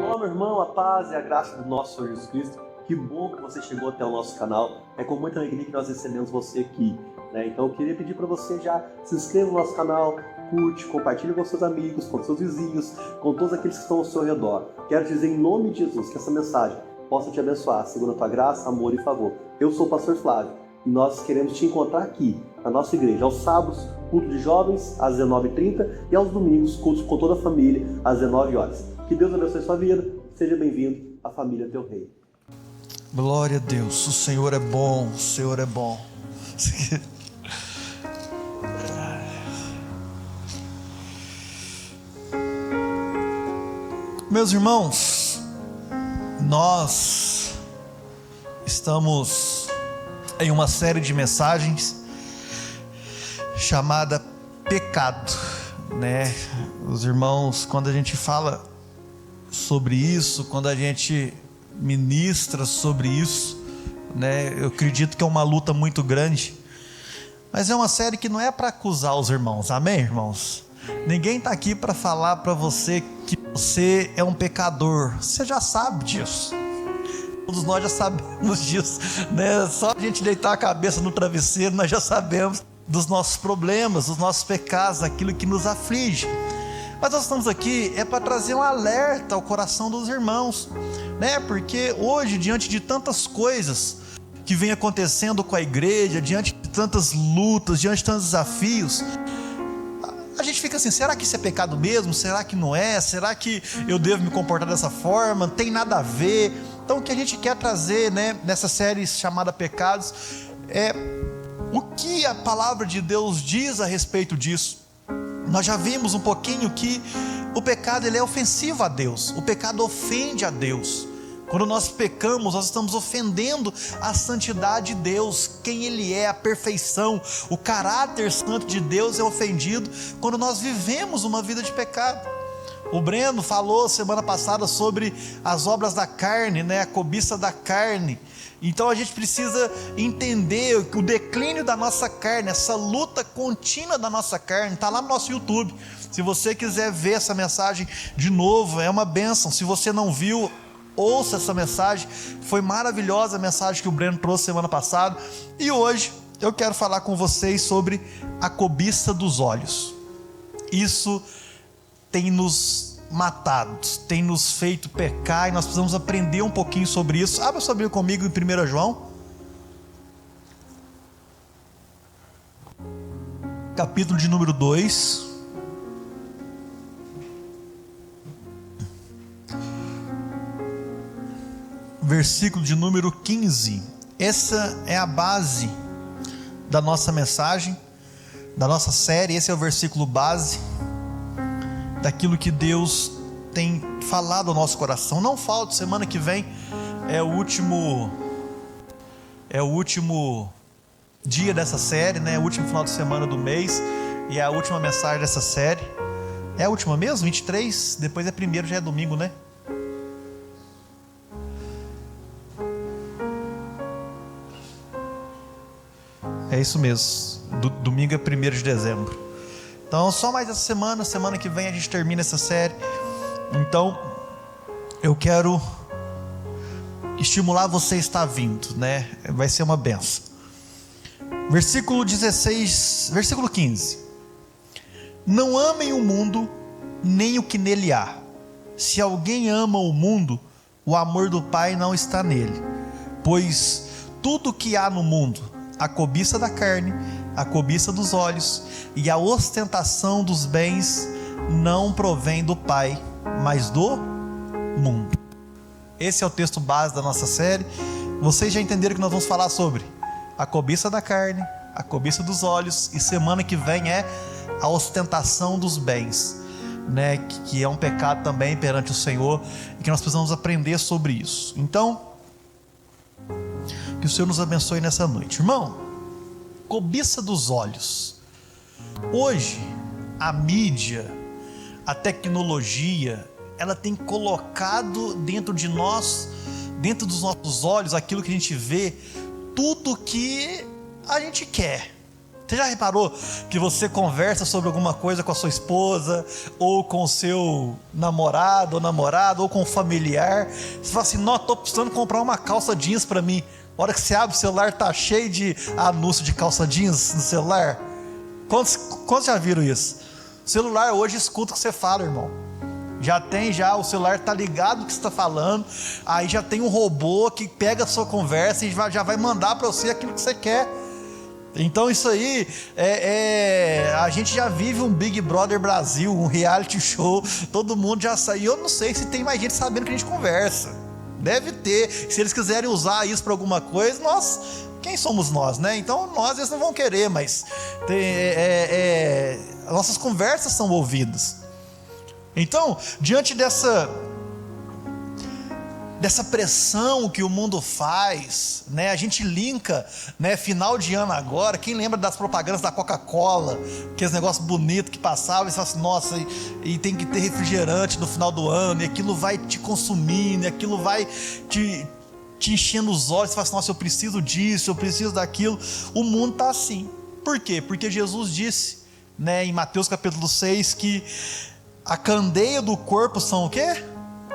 Olá, meu irmão, a paz e a graça do nosso Senhor Jesus Cristo. Que bom que você chegou até o nosso canal. É com muita alegria que nós recebemos você aqui, né? Então eu queria pedir para você já se inscreva no nosso canal, curte, compartilhe com seus amigos, com seus vizinhos, com todos aqueles que estão ao seu redor. Quero dizer em nome de Jesus que essa mensagem possa te abençoar, segundo a tua graça, amor e favor. Eu sou o pastor Flávio e nós queremos te encontrar aqui, na nossa igreja, aos sábados, culto de jovens, às 19h30 e aos domingos, cultos com toda a família, às 19 horas. Que Deus abençoe sua vida, seja bem-vindo à família Teu Rei. Glória a Deus, o Senhor é bom, o Senhor é bom. Meus irmãos, nós estamos em uma série de mensagens chamada Pecado, né? Os irmãos, quando a gente fala sobre isso, quando a gente ministra sobre isso, né? Eu acredito que é uma luta muito grande, mas é uma série que não é para acusar os irmãos, amém, irmãos? Ninguém está aqui para falar para você que você é um pecador, você já sabe disso, todos nós já sabemos disso, né? Só a gente deitar a cabeça no travesseiro, nós já sabemos dos nossos problemas, dos nossos pecados, aquilo que nos aflige. Mas nós estamos aqui para trazer um alerta ao coração dos irmãos, né? Porque hoje, diante de tantas coisas que vem acontecendo com a igreja, diante de tantas lutas, diante de tantos desafios, a gente fica assim: será que isso é pecado mesmo? Será que não é? Será que eu devo me comportar dessa forma? Não tem nada a ver. Então o que a gente quer trazer, né, nessa série chamada Pecados, é o que a palavra de Deus diz a respeito disso. Nós já vimos um pouquinho que o pecado ele é ofensivo a Deus, o pecado ofende a Deus. Quando nós pecamos, nós estamos ofendendo a santidade de Deus, quem Ele é, a perfeição, o caráter santo de Deus é ofendido quando nós vivemos uma vida de pecado. O Breno falou semana passada sobre as obras da carne, né? A cobiça da carne. Então a gente precisa entender que o declínio da nossa carne, essa luta contínua da nossa carne, está lá no nosso YouTube. Se você quiser ver essa mensagem de novo, é uma bênção. Se você não viu, ouça essa mensagem. Foi maravilhosa a mensagem que o Breno trouxe semana passada. E hoje eu quero falar com vocês sobre a cobiça dos olhos. Isso tem nos matado, tem nos feito pecar, e nós precisamos aprender um pouquinho sobre isso. Abra sua Bíblia comigo em 1 João, capítulo de número 2, versículo de número 15. Essa é a base da nossa mensagem, da nossa série. Esse é o versículo base daquilo que Deus tem falado ao nosso coração. Não falte, semana que vem é o último dia dessa série, né? O último final de semana do mês, e é a última mensagem dessa série. É a última mesmo? 23? Depois é primeiro, já é domingo, né? É isso mesmo, domingo é 1º de dezembro. Então só mais essa semana que vem a gente termina essa série. Então eu quero estimular você a estar vindo, né? Vai ser uma benção. Versículo 16, versículo 15: não amem o mundo, nem o que nele há. Se alguém ama o mundo, o amor do Pai não está nele. Pois tudo que há no mundo, a cobiça da carne, a cobiça dos olhos e a ostentação dos bens, não provém do Pai, mas do mundo. Esse é o texto base da nossa série. Vocês já entenderam que nós vamos falar sobre a cobiça da carne, a cobiça dos olhos, e semana que vem é a ostentação dos bens, né? Que é um pecado também perante o Senhor, e que nós precisamos aprender sobre isso. Então, que o Senhor nos abençoe nessa noite. Irmão, cobiça dos olhos. Hoje, a mídia, a tecnologia, ela tem colocado dentro de nós, dentro dos nossos olhos, aquilo que a gente vê, tudo que a gente quer. Você já reparou que você conversa sobre alguma coisa com a sua esposa, ou com o seu namorado ou namorada, ou com um familiar? Você fala assim: não, estou precisando comprar uma calça jeans para mim. A hora que você abre o celular, tá cheio de anúncio de calça jeans no celular. Quantos já viram isso? O celular hoje escuta o que você fala, irmão. O celular tá ligado no que você está falando. Aí já tem um robô que pega a sua conversa e já vai mandar para você aquilo que você quer. Então isso aí, a gente já vive um Big Brother Brasil, um reality show, todo mundo já saiu. Eu não sei se tem mais gente sabendo que a gente conversa. Deve ter. Se eles quiserem usar isso para alguma coisa, quem somos nós, né? Então eles não vão querer, mas nossas conversas são ouvidas. Então, diante dessa pressão que o mundo faz, né? A gente linka, né? Final de ano agora, quem lembra das propagandas da Coca-Cola, aqueles negócios bonitos que passavam, e você fala assim: nossa, e tem que ter refrigerante no final do ano, e aquilo vai te consumindo, e aquilo vai te enchendo os olhos, você fala assim: nossa, eu preciso disso, eu preciso daquilo. O mundo está assim. Por quê? Porque Jesus disse, né, em Mateus capítulo 6, que a candeia do corpo são o quê?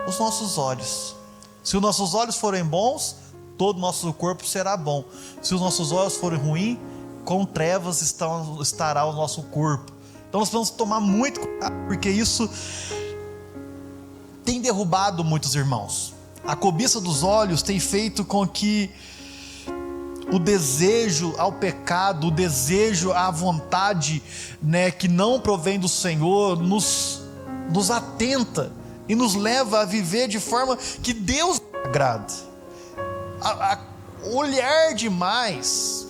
Os nossos olhos. Se os nossos olhos forem bons, todo o nosso corpo será bom. Se os nossos olhos forem ruins, com trevas estará o nosso corpo. Então nós precisamos tomar muito cuidado, porque isso tem derrubado muitos irmãos. A cobiça dos olhos tem feito com que o desejo ao pecado, o desejo à vontade, né, que não provém do Senhor, nos atenta e nos leva a viver de forma que Deus agrada. A olhar demais,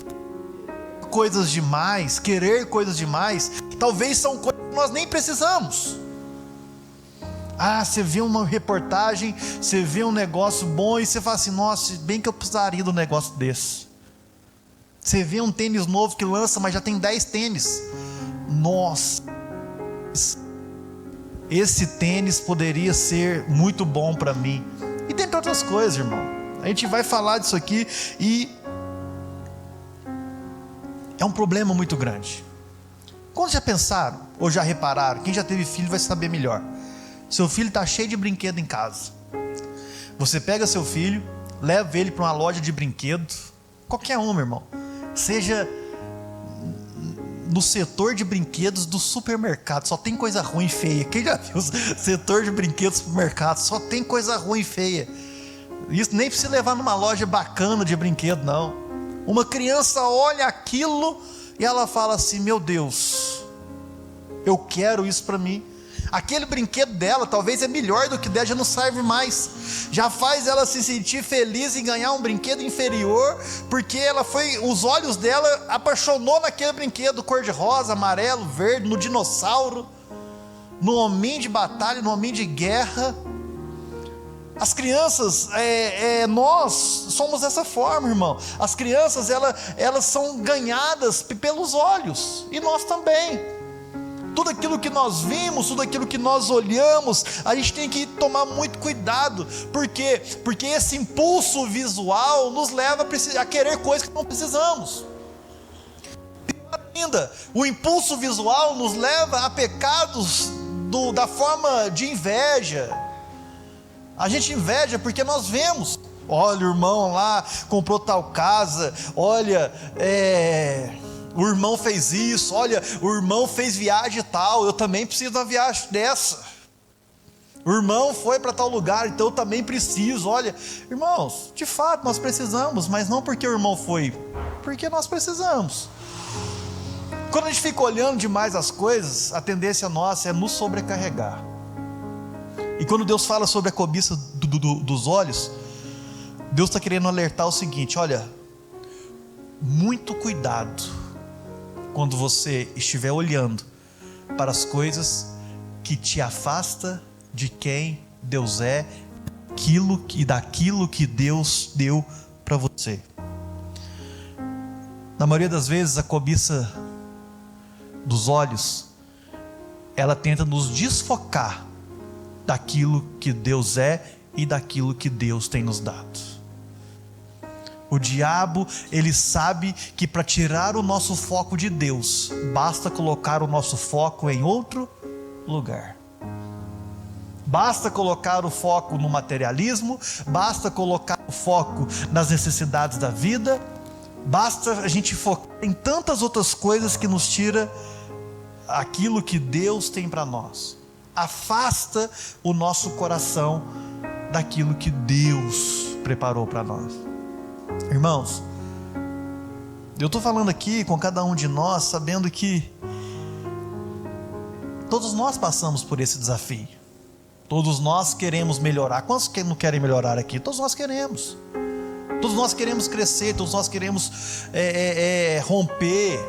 coisas demais, querer coisas demais, talvez são coisas que nós nem precisamos. Você vê uma reportagem, você vê um negócio bom e você fala assim: nossa, bem que eu precisaria de um negócio desse. Você vê um tênis novo que lança, mas já tem 10 tênis. Nossa, esse tênis poderia ser muito bom para mim. E tem outras coisas, irmão. A gente vai falar disso aqui e é um problema muito grande. Quantos já pensaram ou já repararam? Quem já teve filho vai saber melhor. Seu filho está cheio de brinquedo em casa. Você pega seu filho, leva ele para uma loja de brinquedo, qualquer um, meu irmão, seja no setor de brinquedos do supermercado, só tem coisa ruim e feia. Quem já viu o setor de brinquedos do supermercado? Só tem coisa ruim e feia. Isso nem precisa levar numa loja bacana de brinquedo, não. Uma criança olha aquilo e ela fala assim: meu Deus, eu quero isso para mim. Aquele brinquedo dela talvez é melhor do que dela, já não serve mais, já faz ela se sentir feliz em ganhar um brinquedo inferior, porque os olhos dela apaixonou naquele brinquedo cor de rosa, amarelo, verde, no dinossauro, no hominho de batalha, no hominho de guerra. As crianças, nós somos dessa forma, irmão. As crianças, elas são ganhadas pelos olhos, e nós também. Tudo aquilo que nós vimos, tudo aquilo que nós olhamos, a gente tem que tomar muito cuidado. Por quê? Porque esse impulso visual nos leva a querer coisas que não precisamos. Pior ainda, o impulso visual nos leva a pecados da forma de inveja. A gente inveja porque nós vemos: olha, o irmão lá comprou tal casa, olha, o irmão fez isso, olha, o irmão fez viagem tal, eu também preciso de uma viagem dessa. O irmão foi para tal lugar, então eu também preciso. Olha, irmãos, de fato nós precisamos, mas não porque o irmão foi, porque nós precisamos. Quando a gente fica olhando demais as coisas, a tendência nossa é nos sobrecarregar. E quando Deus fala sobre a cobiça dos olhos, Deus está querendo alertar o seguinte: olha, muito cuidado quando você estiver olhando para as coisas que te afasta de quem Deus é, daquilo que Deus deu para você. Na maioria das vezes, a cobiça dos olhos, ela tenta nos desfocar daquilo que Deus é e daquilo que Deus tem nos dado. O diabo, ele sabe que para tirar o nosso foco de Deus, basta colocar o nosso foco em outro lugar. Basta colocar o foco no materialismo, basta colocar o foco nas necessidades da vida, basta a gente focar em tantas outras coisas que nos tira aquilo que Deus tem para nós. Afasta o nosso coração daquilo que Deus preparou para nós. Irmãos, eu estou falando aqui com cada um de nós, sabendo que todos nós passamos por esse desafio. Todos nós queremos melhorar. Quantos que não querem melhorar aqui? Todos nós queremos. Todos nós queremos crescer, todos nós queremos romper.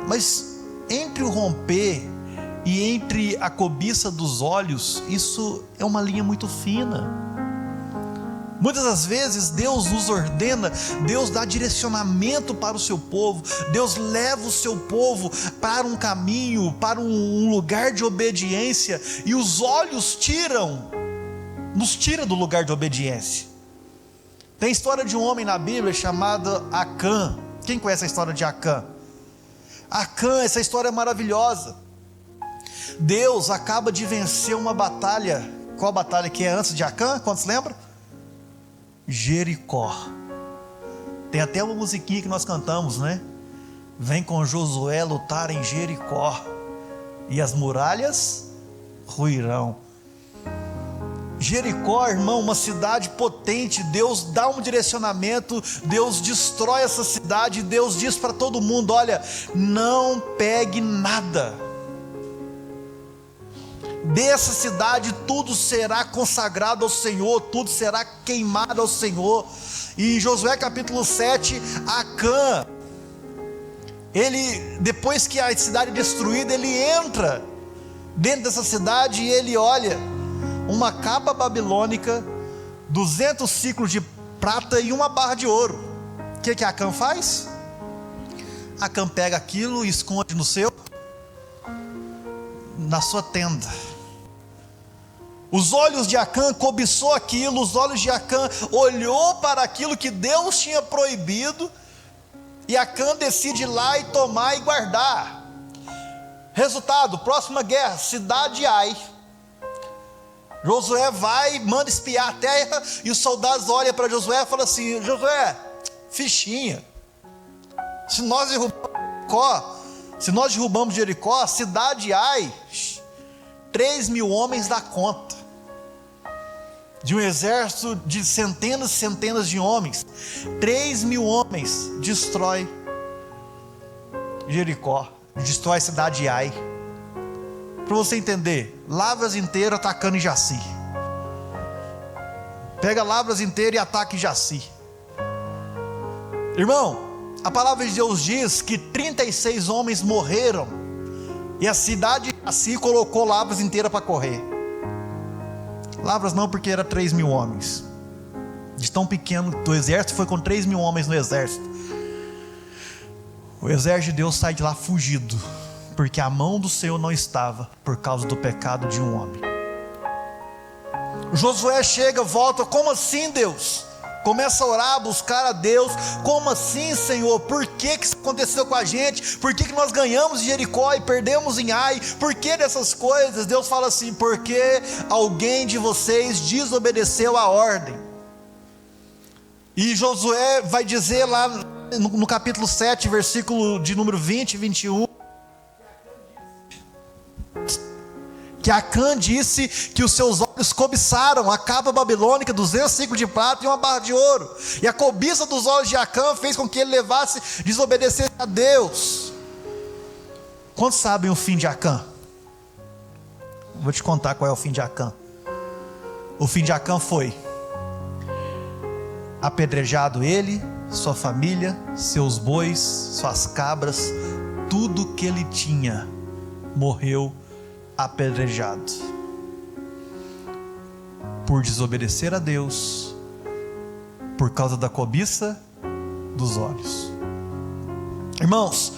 Mas entre o romper e entre a cobiça dos olhos, isso é uma linha muito fina. Muitas das vezes Deus nos ordena, Deus dá direcionamento para o seu povo, Deus leva o seu povo para um caminho, para um lugar de obediência, e os olhos nos tira do lugar de obediência. Tem a história de um homem na Bíblia chamado Acã. Quem conhece a história de Acã? Acã, essa história é maravilhosa. Deus acaba de vencer uma batalha. Qual batalha que é antes de Acã? Quantos lembram? Jericó. Tem até uma musiquinha que nós cantamos, né? Vem com Josué lutar em Jericó, e as muralhas ruirão. Jericó, irmão, uma cidade potente. Deus dá um direcionamento, Deus destrói essa cidade, Deus diz para todo mundo: olha, não pegue nada dessa cidade, tudo será consagrado ao Senhor, tudo será queimado ao Senhor. E em Josué capítulo 7, Acã, ele, depois que a cidade é destruída, ele entra dentro dessa cidade e ele olha uma capa babilônica, 200 ciclos de prata e uma barra de ouro. O que Acã faz? Acã pega aquilo e esconde na sua tenda. Os olhos de Acã cobiçou aquilo, os olhos de Acã olhou para aquilo que Deus tinha proibido, e Acã decide ir lá e tomar e guardar. Resultado, próxima guerra, cidade de Ai. Josué vai, manda espiar a terra, e os soldados olham para Josué e falam assim: Josué, fichinha, se nós derrubamos Jericó, a cidade de Ai, 3.000 homens dá conta. De um exército de centenas e centenas de homens, 3.000 homens destrói Jericó, destrói a cidade de Ai. Para você entender, Lavras inteiro atacando em Jaci. Pega Lavras inteiro e ataca em Jaci. Irmão, a palavra de Deus diz que 36 homens morreram, e a cidade de Jaci colocou Lavras inteira para correr. Lavras não, porque era 3.000 homens. De tão pequeno do exército, foi com 3.000 homens no exército. O exército de Deus sai de lá fugido, porque a mão do Senhor não estava, por causa do pecado de um homem. Josué chega, volta: como assim, Deus? Começa a orar, a buscar a Deus. Como assim, Senhor? Por que isso aconteceu com a gente? Por que nós ganhamos em Jericó e perdemos em Ai? Por que dessas coisas? Deus fala assim: porque alguém de vocês desobedeceu a ordem. E Josué vai dizer lá no capítulo 7, versículo de número 20 e 21, que Acã disse que os seus olhos cobiçaram a capa babilônica, 200 ciclos de prata e uma barra de ouro. E a cobiça dos olhos de Acã fez com que ele desobedecesse a Deus. Quantos sabem o fim de Acã? Vou te contar qual é o fim de Acã. O fim de Acã foi apedrejado ele, sua família, seus bois, suas cabras, tudo que ele tinha morreu apedrejado, por desobedecer a Deus, por causa da cobiça dos olhos. Irmãos,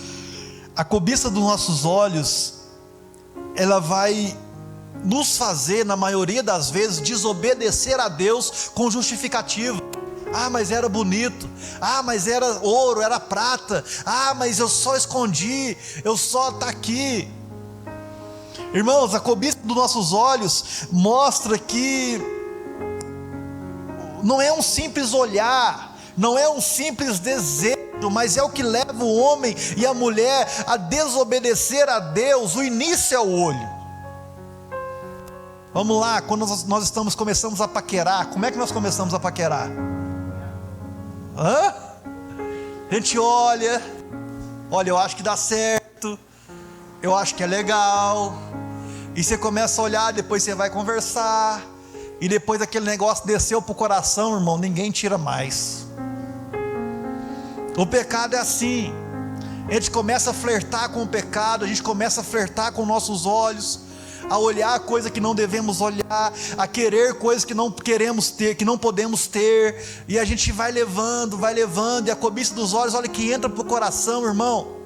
a cobiça dos nossos olhos, ela vai nos fazer, na maioria das vezes, desobedecer a Deus com justificativa. Ah, mas era bonito. Ah, mas era ouro, era prata. Ah, mas eu só escondi, eu só tá aqui. Irmãos, a cobiça dos nossos olhos mostra que não é um simples olhar, não é um simples desejo, mas é o que leva o homem e a mulher a desobedecer a Deus. O início é o olho. Vamos lá, quando nós começamos a paquerar, como é que nós começamos a paquerar? A gente olha, eu acho que dá certo, eu acho que é legal, e você começa a olhar, depois você vai conversar, e depois aquele negócio desceu para o coração, irmão, ninguém tira mais. O pecado é assim, a gente começa a flertar com o pecado, a gente começa a flertar com nossos olhos, a olhar coisa que não devemos olhar, a querer coisas que não queremos ter, que não podemos ter, e a gente vai levando, e a cobiça dos olhos, olha que entra para o coração, irmão.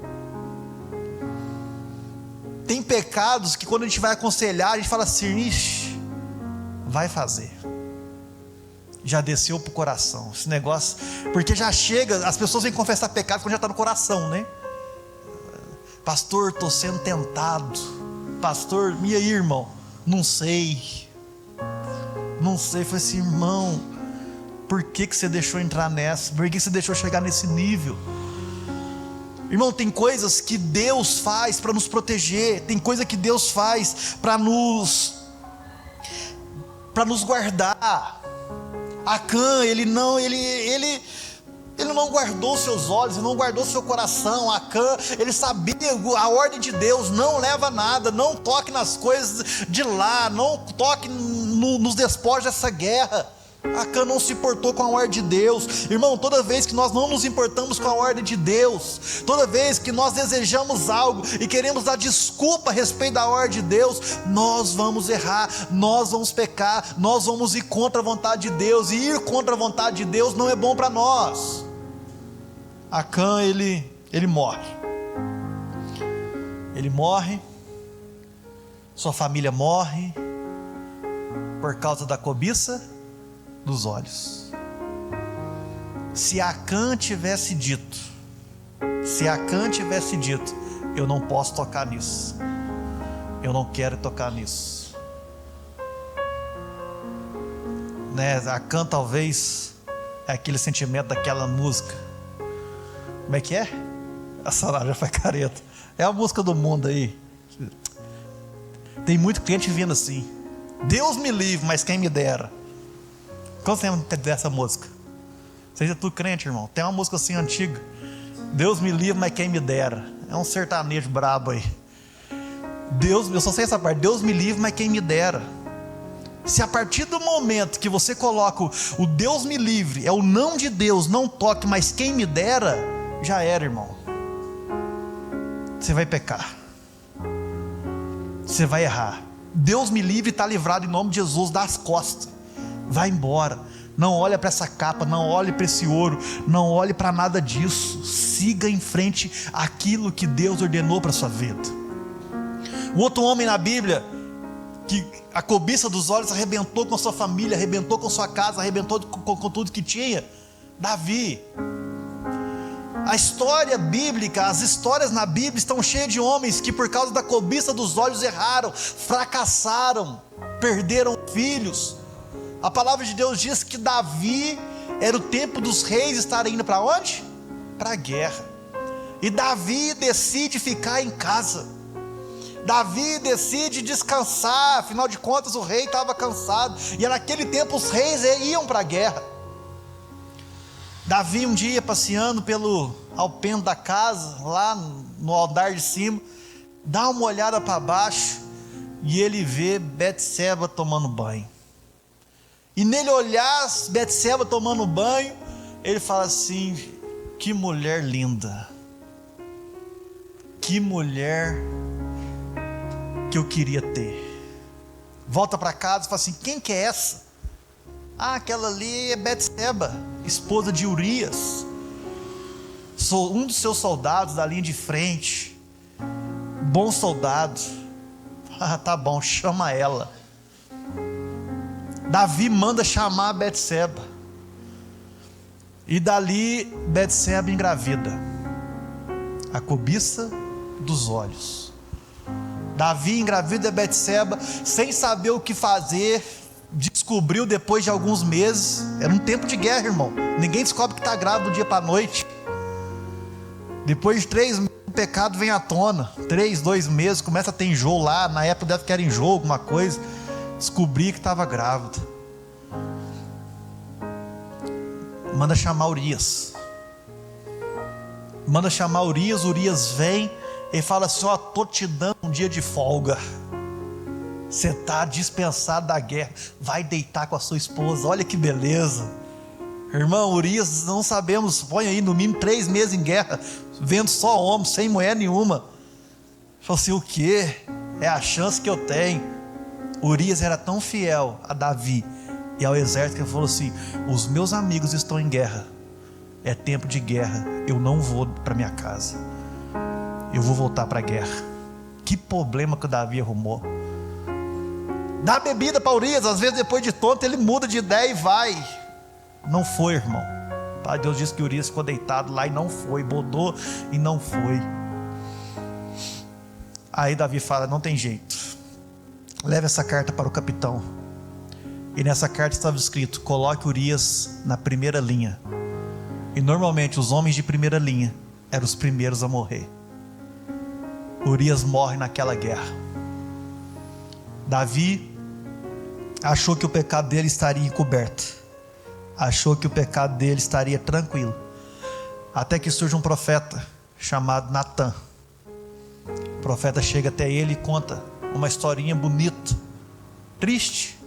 Tem pecados que quando a gente vai aconselhar, a gente fala assim, ixi, vai fazer, já desceu para o coração, esse negócio, porque já chega, as pessoas vêm confessar pecado quando já está no coração, né? Pastor, estou sendo tentado. Pastor, e aí, irmão? Não sei. Falei assim, irmão, por que você deixou entrar nessa? Por que você deixou chegar nesse nível? Irmão, tem coisas que Deus faz para nos proteger, tem coisa que Deus faz para nos guardar. Acã, ele não guardou seus olhos, ele não guardou seu coração. Acã, ele sabia a ordem de Deus, não leva nada, não toque nas coisas de lá, não toque nos despojos dessa guerra. Acã não se importou com a ordem de Deus. Irmão, toda vez que nós não nos importamos com a ordem de Deus, toda vez que nós desejamos algo e queremos dar desculpa a respeito da ordem de Deus, nós vamos errar, nós vamos pecar, nós vamos ir contra a vontade de Deus, e ir contra a vontade de Deus não é bom para nós. Acã, ele morre, sua família morre, por causa da cobiça dos olhos. Se Acã tivesse dito, eu não posso tocar nisso, eu não quero tocar nisso, né? Acã talvez é aquele sentimento daquela música, como é que é? A Sara já foi careta, é a música do mundo aí, tem muito crente vindo assim, Deus me livre, mas quem me dera. Qual você lembra dessa música? Seja tu crente, irmão. Tem uma música assim antiga, Deus me livre, mas quem me dera. É um sertanejo brabo aí. Eu só sei essa parte, Deus me livre, mas quem me dera. Se a partir do momento que você coloca o Deus me livre, é o não de Deus, não toque, mas quem me dera, já era, irmão. Você vai pecar, você vai errar. Deus me livre, está livrado em nome de Jesus, das costas. Vai embora, não olha para essa capa, não olhe para esse ouro, não olhe para nada disso, siga em frente aquilo que Deus ordenou para a sua vida. O outro homem na Bíblia, que a cobiça dos olhos arrebentou com a sua família, arrebentou com sua casa, arrebentou com tudo que tinha, Davi. A história bíblica, as histórias na Bíblia estão cheias de homens que por causa da cobiça dos olhos erraram, fracassaram, perderam filhos. A palavra de Deus diz que Davi, era o tempo dos reis estarem indo para onde? Para a guerra. E Davi decide ficar em casa. Davi decide descansar, afinal de contas o rei estava cansado. E naquele tempo os reis iam para a guerra. Davi um dia passeando pelo alpendre da casa, lá no andar de cima, dá uma olhada para baixo e ele vê Betseba tomando banho. E nele olhar Betseba tomando banho, ele fala assim: que mulher linda, que mulher que eu queria ter. Volta para casa e fala assim: quem que é essa? Ah, aquela ali é Betseba, esposa de Urias, sou um dos seus soldados da linha de frente, bom soldado. Ah, tá bom, chama ela. Davi manda chamar a Betseba. E dali Betseba engravida. A cobiça dos olhos. Davi engravida Betseba sem saber o que fazer. Descobriu depois de alguns meses. Era um tempo de guerra, irmão. Ninguém descobre que está grávida do dia para a noite. Depois de 3 meses o pecado vem à tona. 2 meses, começa a ter enjoo lá. Na época deve que era enjoo, alguma coisa. Descobri que estava grávida. Manda chamar Urias. Urias vem e fala assim: ó, tô te dando um dia de folga. Você está dispensado da guerra. Vai deitar com a sua esposa. Olha que beleza. Irmão, Urias, não sabemos. Põe aí no mínimo 3 meses em guerra, vendo só homem, sem mulher nenhuma. Falou assim: o que? É a chance que eu tenho. Urias era tão fiel a Davi e ao exército que ele falou assim: os meus amigos estão em guerra. É tempo de guerra. Eu não vou para minha casa. Eu vou voltar para a guerra. Que problema que o Davi arrumou. Dá bebida para Urias. Às vezes depois de tonto ele muda de ideia e vai. Não foi, irmão. Pai, Deus disse que Urias ficou deitado lá e não foi. Bodou e não foi. Aí Davi fala: não tem jeito. Leve essa carta para o capitão. E nessa carta estava escrito: coloque Urias na primeira linha. E normalmente os homens de primeira linha eram os primeiros a morrer. Urias morre naquela guerra. Davi achou que o pecado dele estaria encoberto. Achou que o pecado dele estaria tranquilo. Até que surge um profeta chamado Natã. O profeta chega até ele e conta uma historinha bonita, triste,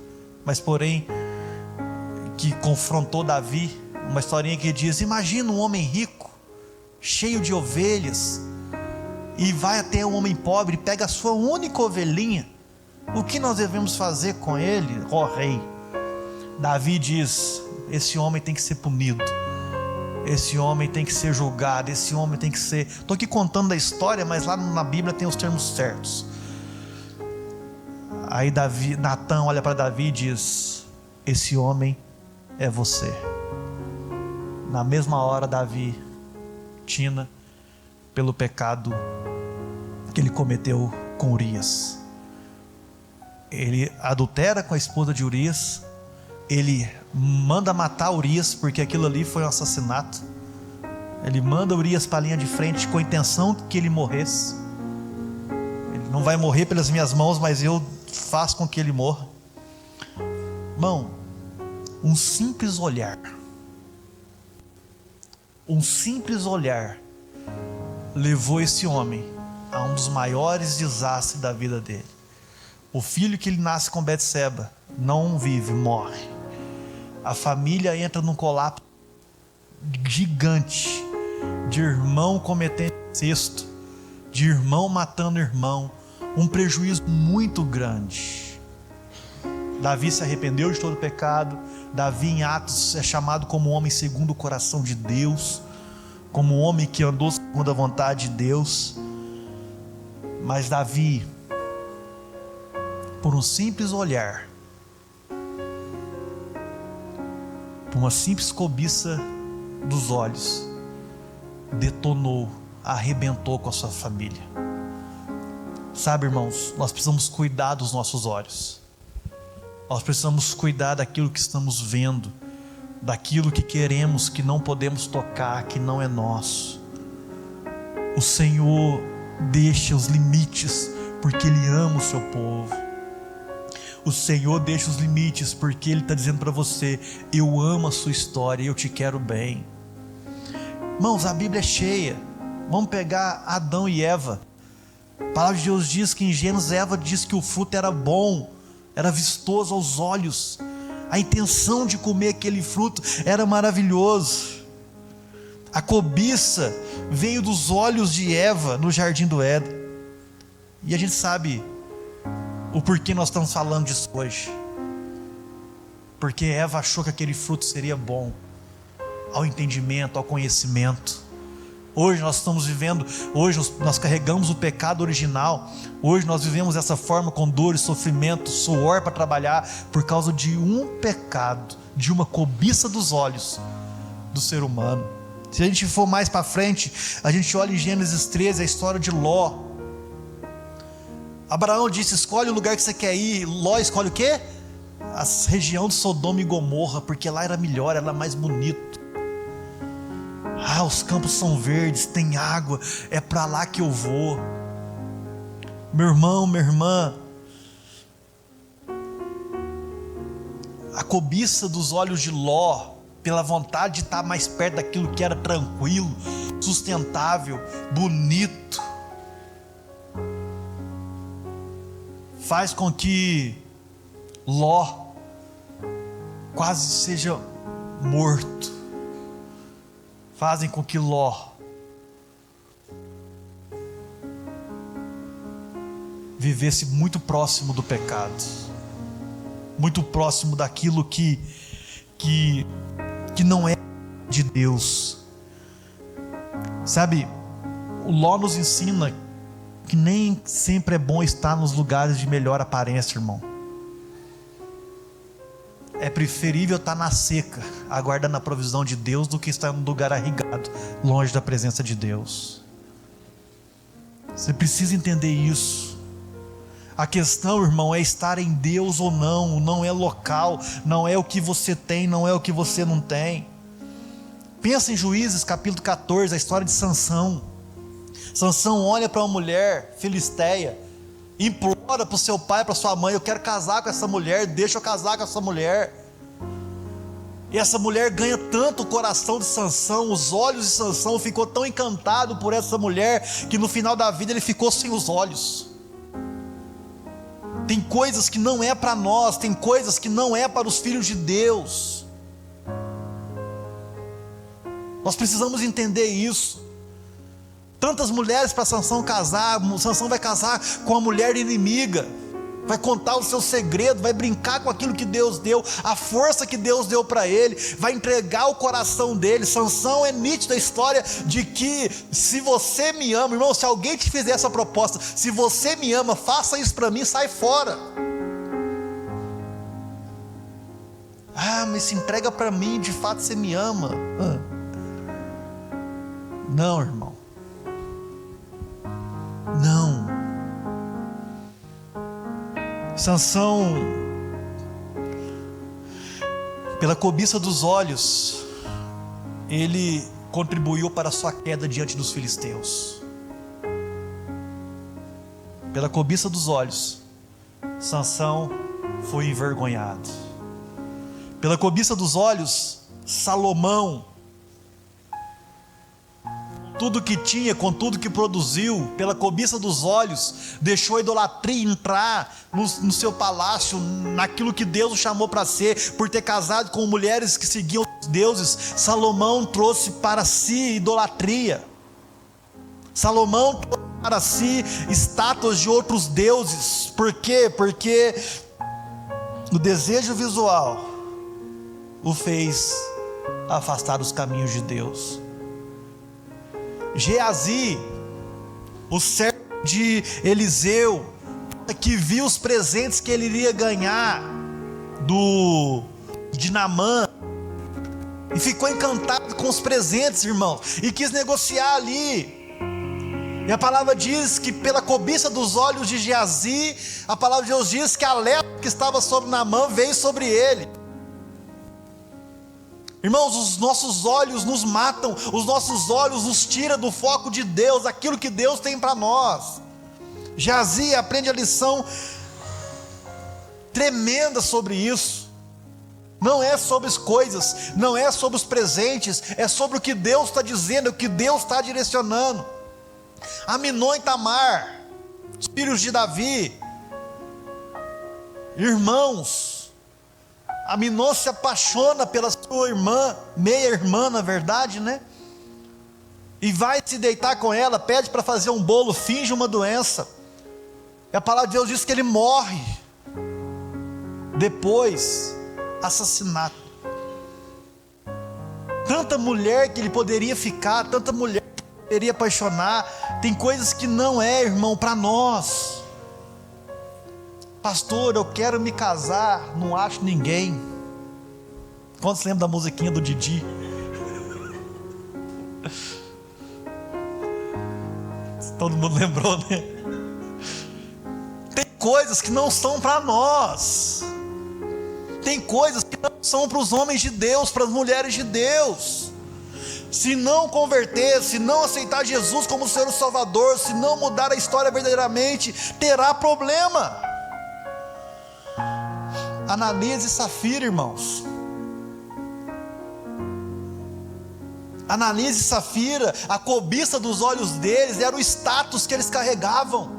mas porém que confrontou Davi. Uma historinha que diz: imagina um homem rico, cheio de ovelhas, e vai até um homem pobre, pega a sua única ovelhinha. O que nós devemos fazer com ele, ó rei? Davi diz: esse homem tem que ser punido, esse homem tem que ser julgado, esse homem tem que ser... Estou aqui contando a história, mas lá na Bíblia tem os termos certos. Aí Natã olha para Davi e diz: esse homem é você. Na mesma hora Davi tina pelo pecado que ele cometeu com Urias. Ele adultera com a esposa de Urias. Ele manda matar Urias, porque aquilo ali foi um assassinato. Ele manda Urias para a linha de frente com a intenção que ele morresse. Ele não vai morrer pelas minhas mãos, mas eu faço com que ele morra. Irmão, um simples olhar levou esse homem a um dos maiores desastres da vida dele. O filho que ele nasce com Betseba não vive, morre. A família entra num colapso gigante, de irmão cometendo incesto, de irmão matando irmão, um prejuízo muito grande. Davi se arrependeu de todo o pecado. Davi em Atos é chamado como homem segundo o coração de Deus, como um homem que andou segundo a vontade de Deus. Mas Davi, por um simples olhar, por uma simples cobiça dos olhos, detonou, arrebentou com a sua família. Sabe, irmãos, nós precisamos cuidar dos nossos olhos. Nós precisamos cuidar daquilo que estamos vendo, daquilo que queremos, que não podemos tocar, que não é nosso. O Senhor deixa os limites, porque Ele ama o seu povo. O Senhor deixa os limites, porque Ele está dizendo para você: eu amo a sua história, eu te quero bem. Irmãos, a Bíblia é cheia. Vamos pegar Adão e Eva. A palavra de Deus diz que em Gênesis, Eva diz que o fruto era bom, era vistoso aos olhos. A intenção de comer aquele fruto era maravilhoso. A cobiça veio dos olhos de Eva no jardim do Éden. E a gente sabe o porquê nós estamos falando disso hoje. Porque Eva achou que aquele fruto seria bom ao entendimento, ao conhecimento. Hoje nós estamos vivendo, hoje nós carregamos o pecado original. Hoje nós vivemos dessa forma, com dor e sofrimento, suor para trabalhar, por causa de um pecado, de uma cobiça dos olhos, do ser humano. Se a gente for mais para frente, a gente olha em Gênesis 13 a história de Ló. Abraão disse: escolhe o lugar que você quer ir. Ló escolhe o quê? A região de Sodoma e Gomorra, porque lá era melhor, era mais bonito. Os campos são verdes, tem água, é para lá que eu vou. Meu irmão, minha irmã, a cobiça dos olhos de Ló, pela vontade de estar mais perto daquilo que era tranquilo, sustentável, bonito, faz com que Ló quase seja morto. Fazem com que Ló vivesse muito próximo do pecado, muito próximo daquilo que não é de Deus. Sabe, o Ló nos ensina que nem sempre é bom estar nos lugares de melhor aparência, irmão. É preferível estar na seca, aguardando a provisão de Deus, do que estar num lugar arraigado, longe da presença de Deus. Você precisa entender isso. A questão, irmão, é estar em Deus ou não. Não é local, não é o que você tem, não é o que você não tem. Pensa em Juízes capítulo 14, a história de Sansão. Sansão olha para uma mulher filisteia, implora para o seu pai, para sua mãe: eu quero casar com essa mulher, deixa eu casar com essa mulher. E essa mulher ganha tanto o coração de Sansão, os olhos de Sansão, ficou tão encantado por essa mulher, que no final da vida ele ficou sem os olhos. Tem coisas que não é para nós, tem coisas que não é para os filhos de Deus. Nós precisamos entender isso. Tantas mulheres para Sansão casar, Sansão vai casar com a mulher inimiga, vai contar o seu segredo, vai brincar com aquilo que Deus deu, a força que Deus deu para ele, vai entregar o coração dele. Sansão é nítido a história de que: se você me ama, irmão, se alguém te fizer essa proposta, se você me ama, faça isso para mim, sai fora. Mas se entrega para mim, de fato você me ama. Não, irmão, não. Sansão, pela cobiça dos olhos, ele contribuiu para a sua queda diante dos filisteus. Pela cobiça dos olhos, Sansão foi envergonhado. Pela cobiça dos olhos, Salomão, tudo que tinha, com tudo que produziu, pela cobiça dos olhos, deixou a idolatria entrar no seu palácio, naquilo que Deus o chamou para ser. Por ter casado com mulheres que seguiam os deuses, Salomão trouxe para si idolatria. Salomão trouxe para si estátuas de outros deuses. Por quê? Porque o desejo visual o fez afastar dos caminhos de Deus. Geazi, o servo de Eliseu, que viu os presentes que ele iria ganhar de Naamã, e ficou encantado com os presentes, irmãos, e quis negociar ali. E a palavra diz que pela cobiça dos olhos de Geazi, a palavra de Deus diz que a lepra que estava sobre Naamã veio sobre ele. Irmãos, os nossos olhos nos matam, os nossos olhos nos tiram do foco de Deus, aquilo que Deus tem para nós. Geazi aprende a lição tremenda sobre isso. Não é sobre as coisas, não é sobre os presentes, é sobre o que Deus está dizendo, o que Deus está direcionando. Aminon e Tamar, os filhos de Davi, irmãos. Aminon se apaixona pela sua irmã, meia-irmã na verdade, né? E vai se deitar com ela, pede para fazer um bolo, finge uma doença. E a palavra de Deus diz que ele morre. Depois, assassinato. Tanta mulher que ele poderia ficar, tanta mulher que ele poderia apaixonar. Tem coisas que não é, irmão, para nós. Pastor, eu quero me casar, não acho ninguém. Quantos lembram da musiquinha do Didi? Todo mundo lembrou, né? Tem coisas que não são para nós. Tem coisas que não são para os homens de Deus, para as mulheres de Deus. Se não converter, se não aceitar Jesus como Senhor e Salvador, se não mudar a história verdadeiramente, terá problema. Ananias e Safira, irmãos. Ananias e Safira, a cobiça dos olhos deles era o status que eles carregavam.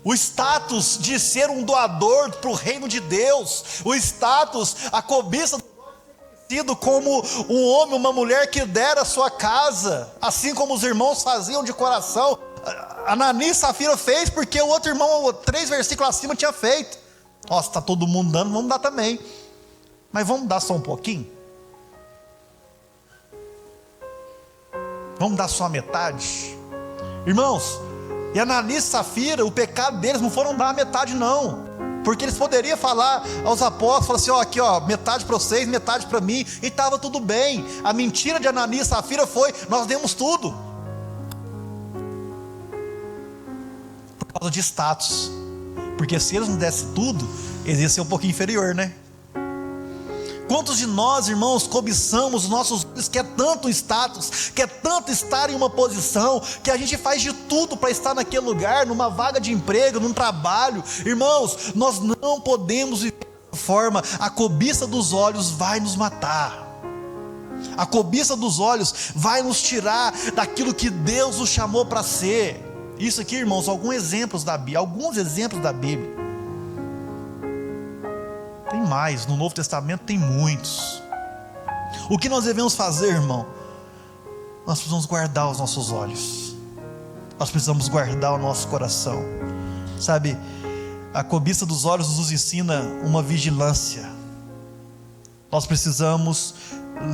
O status de ser um doador para o reino de Deus. O status, a cobiça dos olhos de ser conhecido como um homem, uma mulher que dera a sua casa, assim como os irmãos faziam de coração. Ananias e Safira fez porque o outro irmão, 3 versículos acima, tinha feito. Nossa, está todo mundo dando, vamos dar também. Mas vamos dar só um pouquinho? Vamos dar só a metade? Irmãos, e Ananias e Safira, o pecado deles não foram dar a metade não. Porque eles poderiam falar aos apóstolos, falar assim, ó, aqui ó, metade para vocês, metade para mim, e estava tudo bem. A mentira de Ananias e Safira foi, nós demos tudo. Por causa de status. Porque se eles não dessem tudo, eles iam ser um pouquinho inferior, né? Quantos de nós, irmãos, cobiçamos os nossos olhos, quer tanto status, quer tanto estar em uma posição, que a gente faz de tudo para estar naquele lugar, numa vaga de emprego, num trabalho. Irmãos, nós não podemos viver dessa forma. A cobiça dos olhos vai nos matar. A cobiça dos olhos vai nos tirar daquilo que Deus nos chamou para ser. Isso aqui, irmãos, alguns exemplos da Bíblia. Tem mais, no Novo Testamento tem muitos. O que nós devemos fazer, irmão? Nós precisamos guardar os nossos olhos. Nós precisamos guardar o nosso coração. Sabe, a cobiça dos olhos nos ensina uma vigilância. Nós precisamos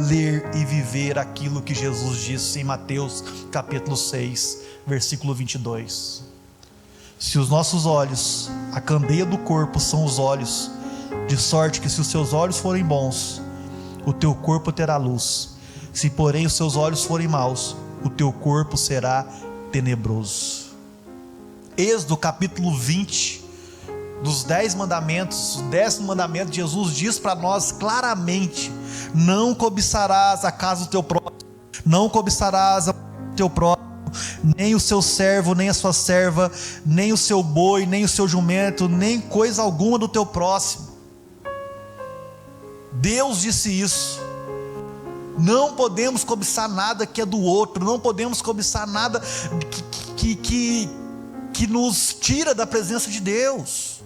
ler e viver aquilo que Jesus disse em Mateus capítulo 6, versículo 22. Se os nossos olhos, a candeia do corpo são os olhos, de sorte que se os seus olhos forem bons, o teu corpo terá luz. Se porém os seus olhos forem maus, o teu corpo será tenebroso. Êxodo capítulo 20, dos 10 mandamentos, o 10º mandamento, Jesus diz para nós claramente: não cobiçarás a casa do teu próximo, não cobiçarás a do teu próximo, nem o seu servo, nem a sua serva, nem o seu boi, nem o seu jumento, nem coisa alguma do teu próximo. Deus disse isso. Não podemos cobiçar nada que é do outro, não podemos cobiçar nada que nos tira da presença de Deus.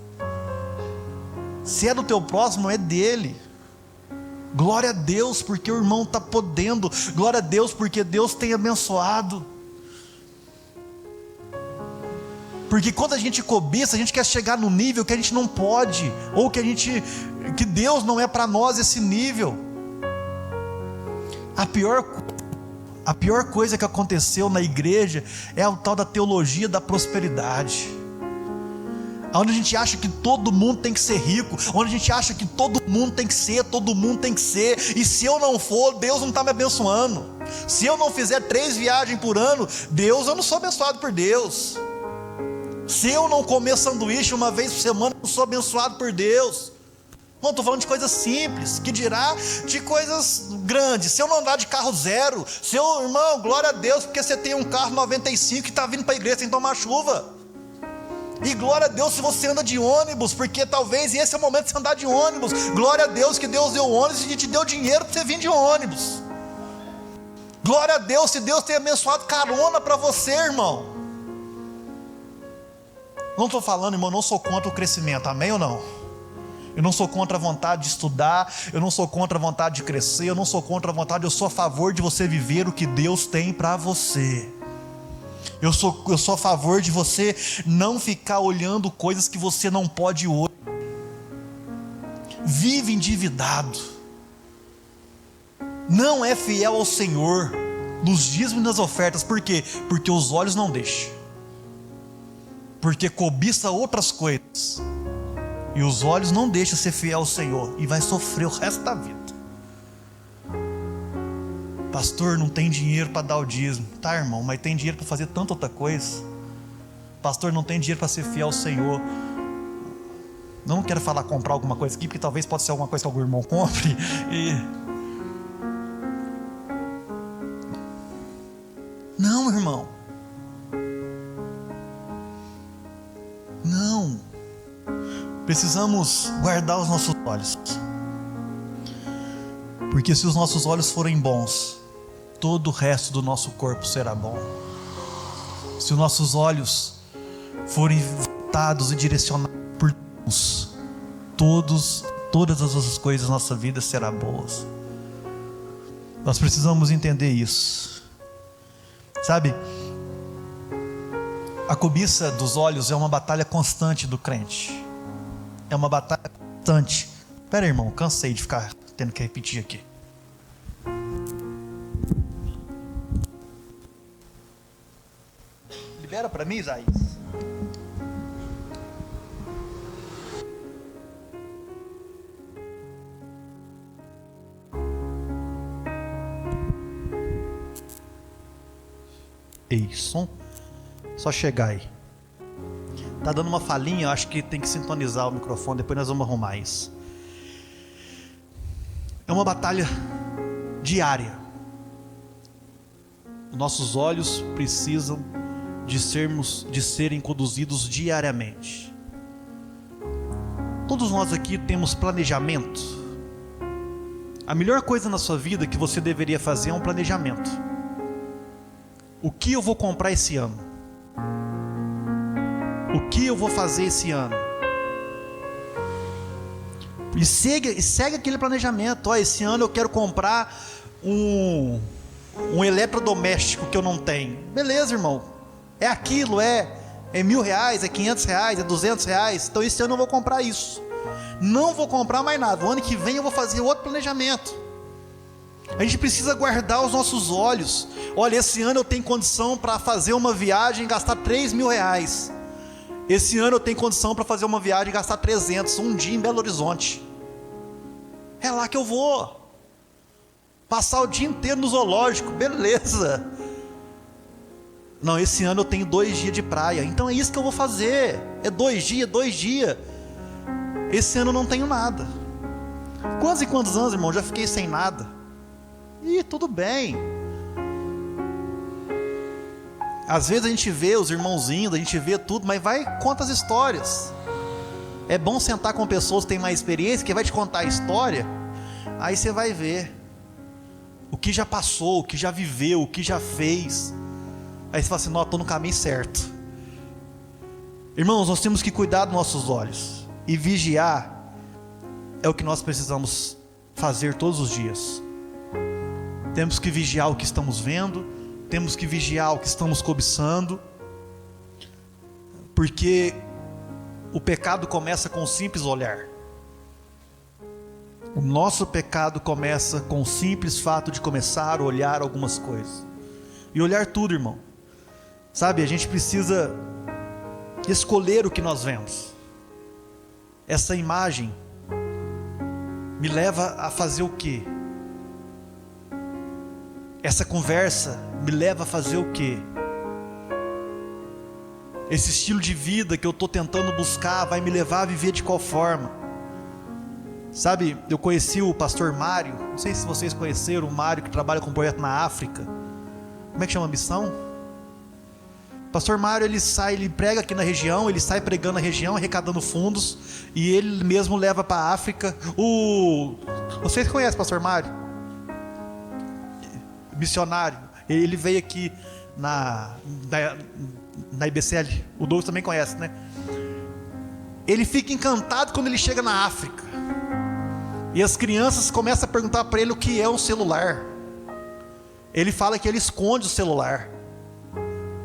Se é do teu próximo, é dele. Glória a Deus porque o irmão está podendo, glória a Deus porque Deus tem abençoado. Porque quando a gente cobiça, a gente quer chegar no nível que a gente não pode, ou que Deus não é para nós esse nível. A pior coisa que aconteceu na igreja é o tal da teologia da prosperidade, onde a gente acha que todo mundo tem que ser rico, onde a gente acha que todo mundo tem que ser, e se eu não for, Deus não está me abençoando. Se eu não fizer 3 viagens por ano, eu não sou abençoado por Deus. Se eu não comer sanduíche uma vez por semana, eu não sou abençoado por Deus. Não, estou falando de coisas simples, que dirá de coisas grandes. Se eu não andar de carro zero, irmão, glória a Deus, porque você tem um carro 95 e está vindo para a igreja sem tomar chuva. E glória a Deus se você anda de ônibus, porque talvez esse é o momento de você andar de ônibus. Glória a Deus que Deus deu ônibus e te deu dinheiro para você vir de ônibus. Glória a Deus se Deus tem abençoado carona para você, irmão. Não estou falando, irmão, não sou contra o crescimento, amém ou não? Eu não sou contra a vontade de estudar, eu não sou contra a vontade de crescer, eu não sou contra a vontade, eu sou a favor de você viver o que Deus tem para você. Eu sou a favor de você não ficar olhando coisas que você não pode hoje. Vive endividado, não é fiel ao Senhor nos dízimos e nas ofertas. Por quê? Porque os olhos não deixam, porque cobiça outras coisas, e os olhos não deixam ser fiel ao Senhor, e vai sofrer o resto da vida. Pastor, não tem dinheiro para dar o dízimo. Tá, irmão, mas tem dinheiro para fazer tanta outra coisa. Pastor, não tem dinheiro para ser fiel ao Senhor. Não quero falar comprar alguma coisa aqui, porque talvez possa ser alguma coisa que algum irmão compre. Não, irmão. Não. Precisamos guardar os nossos olhos. Porque se os nossos olhos forem bons, todo o resto do nosso corpo será bom. Se os nossos olhos forem voltados e direcionados por Deus, todas as outras coisas da nossa vida serão boas. Nós precisamos entender isso. Sabe, a cobiça dos olhos é uma batalha constante do crente. É uma batalha constante. Espera aí, irmão, cansei de ficar tendo que repetir aqui. Libera para mim, Isaías. Ei, som. Só chegar aí. Tá dando uma falhinha, acho que tem que sintonizar o microfone, depois nós vamos arrumar isso. É uma batalha diária. Nossos olhos precisam de serem conduzidos diariamente. Todos nós aqui temos planejamento. A melhor coisa na sua vida que você deveria fazer é um planejamento. O que eu vou comprar esse ano? O que eu vou fazer esse ano? E segue aquele planejamento. Ó, esse ano eu quero comprar um eletrodoméstico que eu não tenho. Beleza, irmão. É aquilo, é R$1.000, é R$500, é R$200. Então esse ano eu vou comprar isso. Não vou comprar mais nada. O ano que vem eu vou fazer outro planejamento. A gente precisa guardar os nossos olhos. Olha, esse ano eu tenho condição para fazer uma viagem e gastar R$3.000. Esse ano eu tenho condição para fazer uma viagem e gastar 300, um dia em Belo Horizonte. É lá que eu vou. Passar o dia inteiro no zoológico, beleza. Não, esse ano eu tenho 2 dias de praia, então é isso que eu vou fazer. É 2 dias. Esse ano eu não tenho nada. Quantos e quantos anos, irmão, já fiquei sem nada? E tudo bem. Às vezes a gente vê os irmãozinhos, a gente vê tudo, mas conta as histórias. É bom sentar com pessoas que têm mais experiência, que vai te contar a história. Aí você vai ver o que já passou, o que já viveu, o que já fez. Aí você fala assim, não, estou no caminho certo. Irmãos, nós temos que cuidar dos nossos olhos. E vigiar é o que nós precisamos fazer todos os dias. Temos que vigiar o que estamos vendo. Temos que vigiar o que estamos cobiçando, porque o pecado começa com um simples olhar. O nosso pecado começa com o simples fato de começar a olhar algumas coisas. E olhar tudo, irmão. Sabe, a gente precisa escolher o que nós vemos. Essa imagem me leva a fazer o quê? Essa conversa me leva a fazer o quê? Esse estilo de vida que eu estou tentando buscar vai me levar a viver de qual forma? Sabe, eu conheci o pastor Mário, não sei se vocês conheceram o Mário, que trabalha com um projeto na África. Como é que chama a missão? O pastor Mário, ele prega aqui na região, ele sai pregando na região, arrecadando fundos, e ele mesmo leva para a África. Vocês conhecem o pastor Mário? Missionário. Ele veio aqui na IBCL. O Douglas também conhece, né? Ele fica encantado quando ele chega na África. E as crianças começam a perguntar para ele o que é um celular. Ele fala que ele esconde o celular.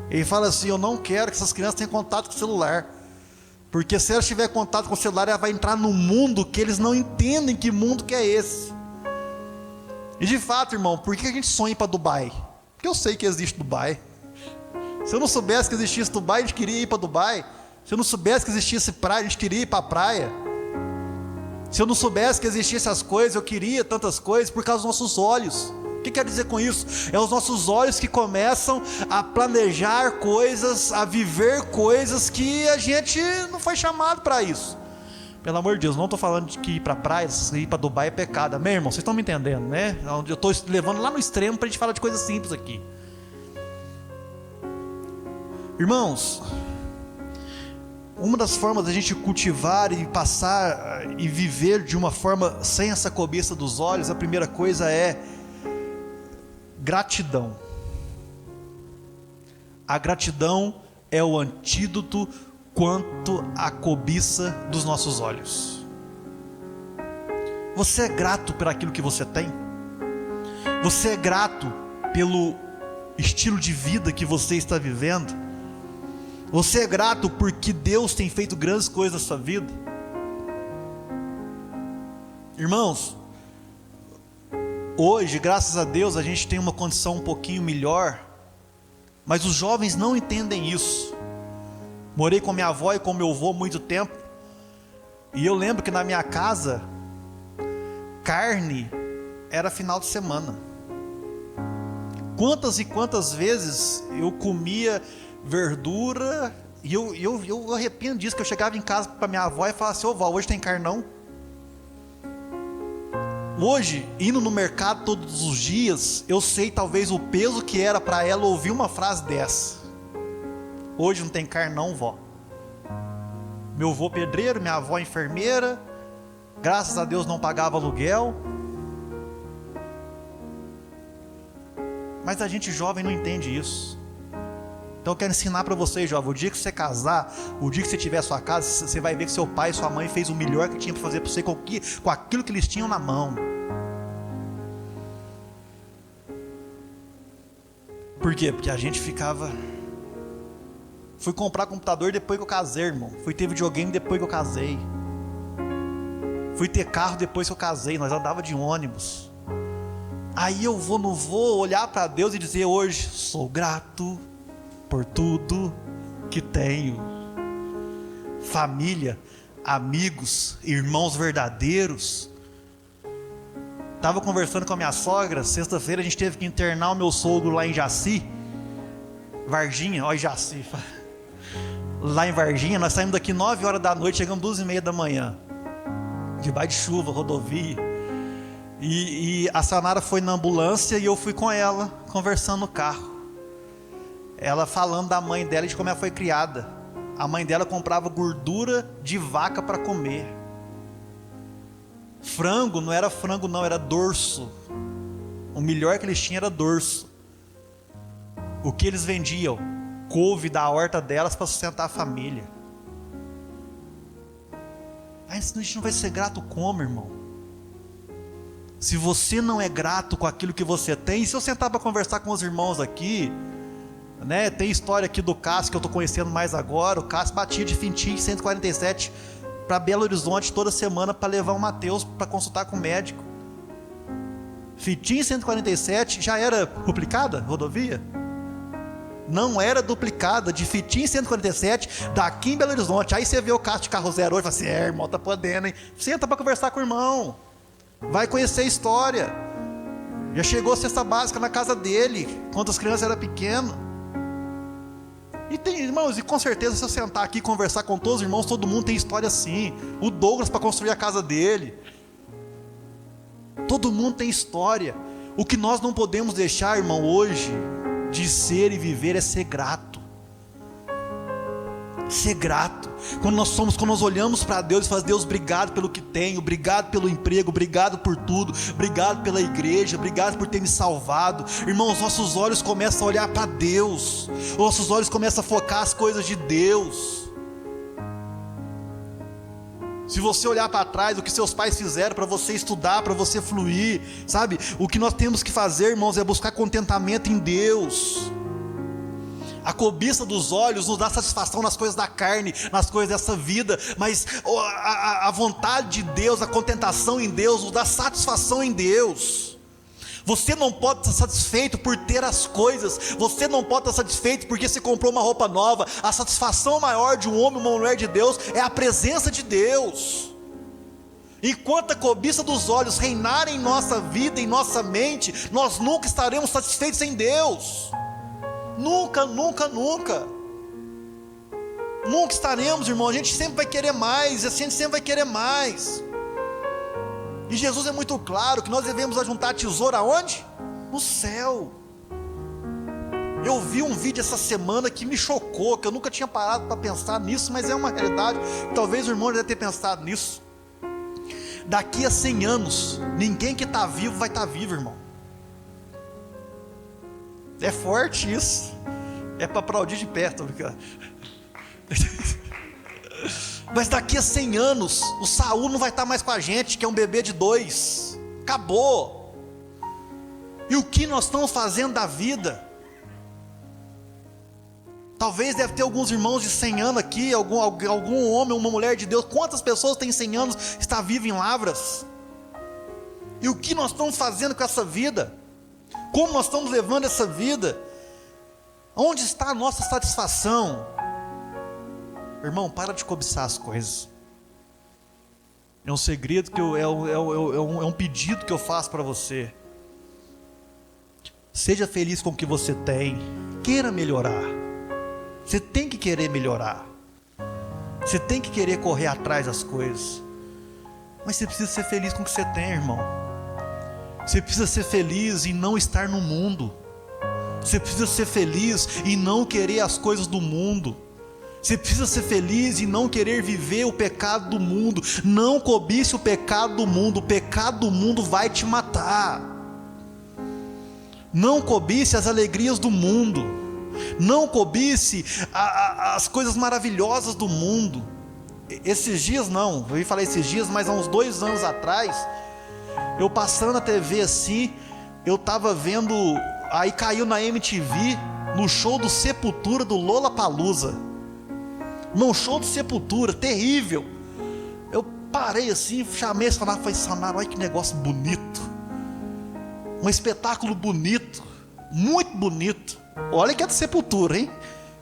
Ele fala assim, eu não quero que essas crianças tenham contato com o celular. Porque se elas tiverem contato com o celular, ela vai entrar num mundo que eles não entendem que mundo que é esse. E de fato, irmão, por que a gente sonha para Dubai? Porque eu sei que existe Dubai. Se eu não soubesse que existisse Dubai, a gente queria ir para Dubai. Se eu não soubesse que existisse praia, a gente queria ir para a praia. Se eu não soubesse que existissem essas coisas, eu queria tantas coisas por causa dos nossos olhos. O que quer dizer com isso? É os nossos olhos que começam a planejar coisas, a viver coisas que a gente não foi chamado para isso. Pelo amor de Deus, não estou falando de que ir para praia, ir para Dubai é pecado, amém, irmão? Vocês estão me entendendo, né? Eu estou levando lá no extremo para a gente falar de coisas simples aqui. Irmãos, uma das formas da gente cultivar e passar e viver de uma forma sem essa cobiça dos olhos, a primeira coisa é gratidão. A gratidão é o antídoto quanto à cobiça dos nossos olhos. Você é grato por aquilo que você tem? Você é grato pelo estilo de vida que você está vivendo? Você é grato porque Deus tem feito grandes coisas na sua vida? Irmãos, hoje, graças a Deus, a gente tem uma condição um pouquinho melhor, mas os jovens não entendem isso. Morei com minha avó e com meu avô há muito tempo, e eu lembro que na minha casa, carne era final de semana. Quantas e quantas vezes eu comia verdura, e eu arrependo disso, que eu chegava em casa para minha avó e falava assim: ô vó, hoje tem carne não? Hoje, indo no mercado todos os dias, eu sei talvez o peso que era para ela ouvir uma frase dessa: hoje não tem carne não, vó. Meu avô pedreiro, minha avó enfermeira, graças a Deus não pagava aluguel. Mas a gente jovem não entende isso. Então eu quero ensinar para vocês, jovem, o dia que você casar, o dia que você tiver a sua casa, você vai ver que seu pai e sua mãe fez o melhor que tinha para fazer para você com aquilo que eles tinham na mão. Por quê? Porque a gente ficava... Fui comprar computador depois que eu casei, irmão. Fui ter videogame depois que eu casei. Fui ter carro depois que eu casei. Nós andava de ônibus. Aí eu não vou olhar para Deus e dizer hoje: sou grato por tudo que tenho. Família, amigos, irmãos verdadeiros. Estava conversando com a minha sogra. Sexta-feira a gente teve que internar o meu sogro lá em Jaci, Varginha, ó, Jaci. Lá em Varginha, nós saímos daqui 9 horas da noite, chegamos 2h30 da manhã, debaixo de chuva, rodovia. E a Sanara foi na ambulância e eu fui com ela, conversando no carro. Ela falando da mãe dela e de como ela foi criada. A mãe dela comprava gordura de vaca para comer. Frango não era frango não, era dorso. O melhor que eles tinham era dorso. O que eles vendiam? Couve da horta delas para sustentar a família. Aí a gente não vai ser grato como, irmão? Se você não é grato com aquilo que você tem, se eu sentar para conversar com os irmãos aqui, né, tem história aqui do Cássio que eu estou conhecendo mais agora. O Cássio batia de Fintim 147 para Belo Horizonte toda semana para levar o Mateus para consultar com o médico. Fintim 147 já era duplicada rodovia? Não era duplicada, de Fintim 147 daqui em Belo Horizonte. Aí você vê o Cássio de carro zero hoje e fala assim: irmão, tá podendo, hein? Senta para conversar com o irmão, vai conhecer a história. Já chegou a cesta básica na casa dele quando as crianças eram pequenas. E tem, irmãos, e com certeza se eu sentar aqui e conversar com todos os irmãos, todo mundo tem história assim. O Douglas para construir a casa dele, todo mundo tem história. O que nós não podemos deixar, irmão, hoje de ser e viver é ser grato. Ser grato. Quando nós olhamos para Deus e falamos: Deus, obrigado pelo que tenho, obrigado pelo emprego, obrigado por tudo, obrigado pela igreja, obrigado por ter me salvado. Irmãos, nossos olhos começam a olhar para Deus, nossos olhos começam a focar as coisas de Deus. Se você olhar para trás, o que seus pais fizeram para você estudar, para você fluir, sabe? O que nós temos que fazer, irmãos, é buscar contentamento em Deus. A cobiça dos olhos nos dá satisfação nas coisas da carne, nas coisas dessa vida, mas a vontade de Deus, a contentação em Deus nos dá satisfação em Deus. Você não pode estar satisfeito por ter as coisas, você não pode estar satisfeito porque você comprou uma roupa nova. A satisfação maior de um homem ou uma mulher de Deus é a presença de Deus. Enquanto a cobiça dos olhos reinar em nossa vida, em nossa mente, nós nunca estaremos satisfeitos em Deus. Nunca, nunca, nunca. Nunca estaremos, irmão. A gente sempre vai querer mais, a gente sempre vai querer mais. E Jesus é muito claro que nós devemos ajuntar tesouro aonde? No céu. Eu vi um vídeo essa semana que me chocou, que eu nunca tinha parado para pensar nisso, mas é uma realidade. Talvez o irmão deve ter pensado nisso. Daqui a 100 anos, ninguém que está vivo vai estar vivo, irmão. É forte isso. É para aplaudir de perto, cara. Mas daqui a 100 anos, o Saul não vai estar mais com a gente, que é um bebê de 2. Acabou. E o que nós estamos fazendo da vida? Talvez deve ter alguns irmãos de 100 anos aqui, algum homem, uma mulher de Deus. Quantas pessoas têm 100 anos, está vivo em Lavras? E o que nós estamos fazendo com essa vida? Como nós estamos levando essa vida? Onde está a nossa satisfação? Irmão, para de cobiçar as coisas. É um segredo que é um pedido que eu faço para você. Seja feliz com o que você tem. Queira melhorar. Você tem que querer melhorar. Você tem que querer correr atrás das coisas. Mas você precisa ser feliz com o que você tem, irmão. Você precisa ser feliz em não estar no mundo. Você precisa ser feliz em não querer as coisas do mundo. Você precisa ser feliz em não querer viver o pecado do mundo. Não cobice o pecado do mundo. O pecado do mundo vai te matar. Não cobice as alegrias do mundo. Não cobice as coisas maravilhosas do mundo. Esses dias não, eu ia falar esses dias, mas há uns 2 anos atrás, eu passando na TV assim, eu estava vendo, aí caiu na MTV, no show do Sepultura, do Lollapalooza. Num show do Sepultura, terrível. Eu parei assim, chamei esse fanado, falei, Samara, olha que negócio bonito. Um espetáculo bonito, muito bonito. Olha que é do Sepultura, hein?